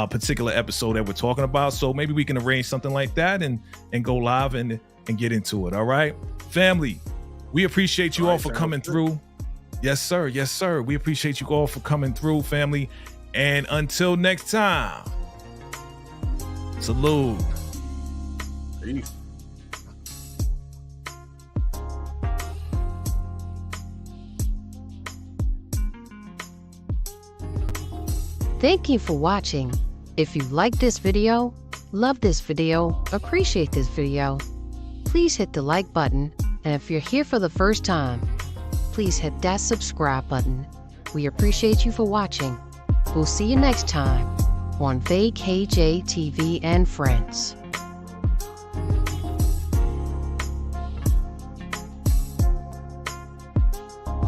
particular episode that we're talking about. So maybe we can arrange something like that and go live and get into it. All right, family, we appreciate you all for coming through. Yes, sir. Yes, sir. We appreciate you all for coming through, family. And until next time, salute. Peace. Thank you for watching. If you like this video, love this video, appreciate this video, please hit the like button. And if you're here for the first time, please hit that subscribe button. We appreciate you for watching. We'll see you next time on VKJ TV and Friends.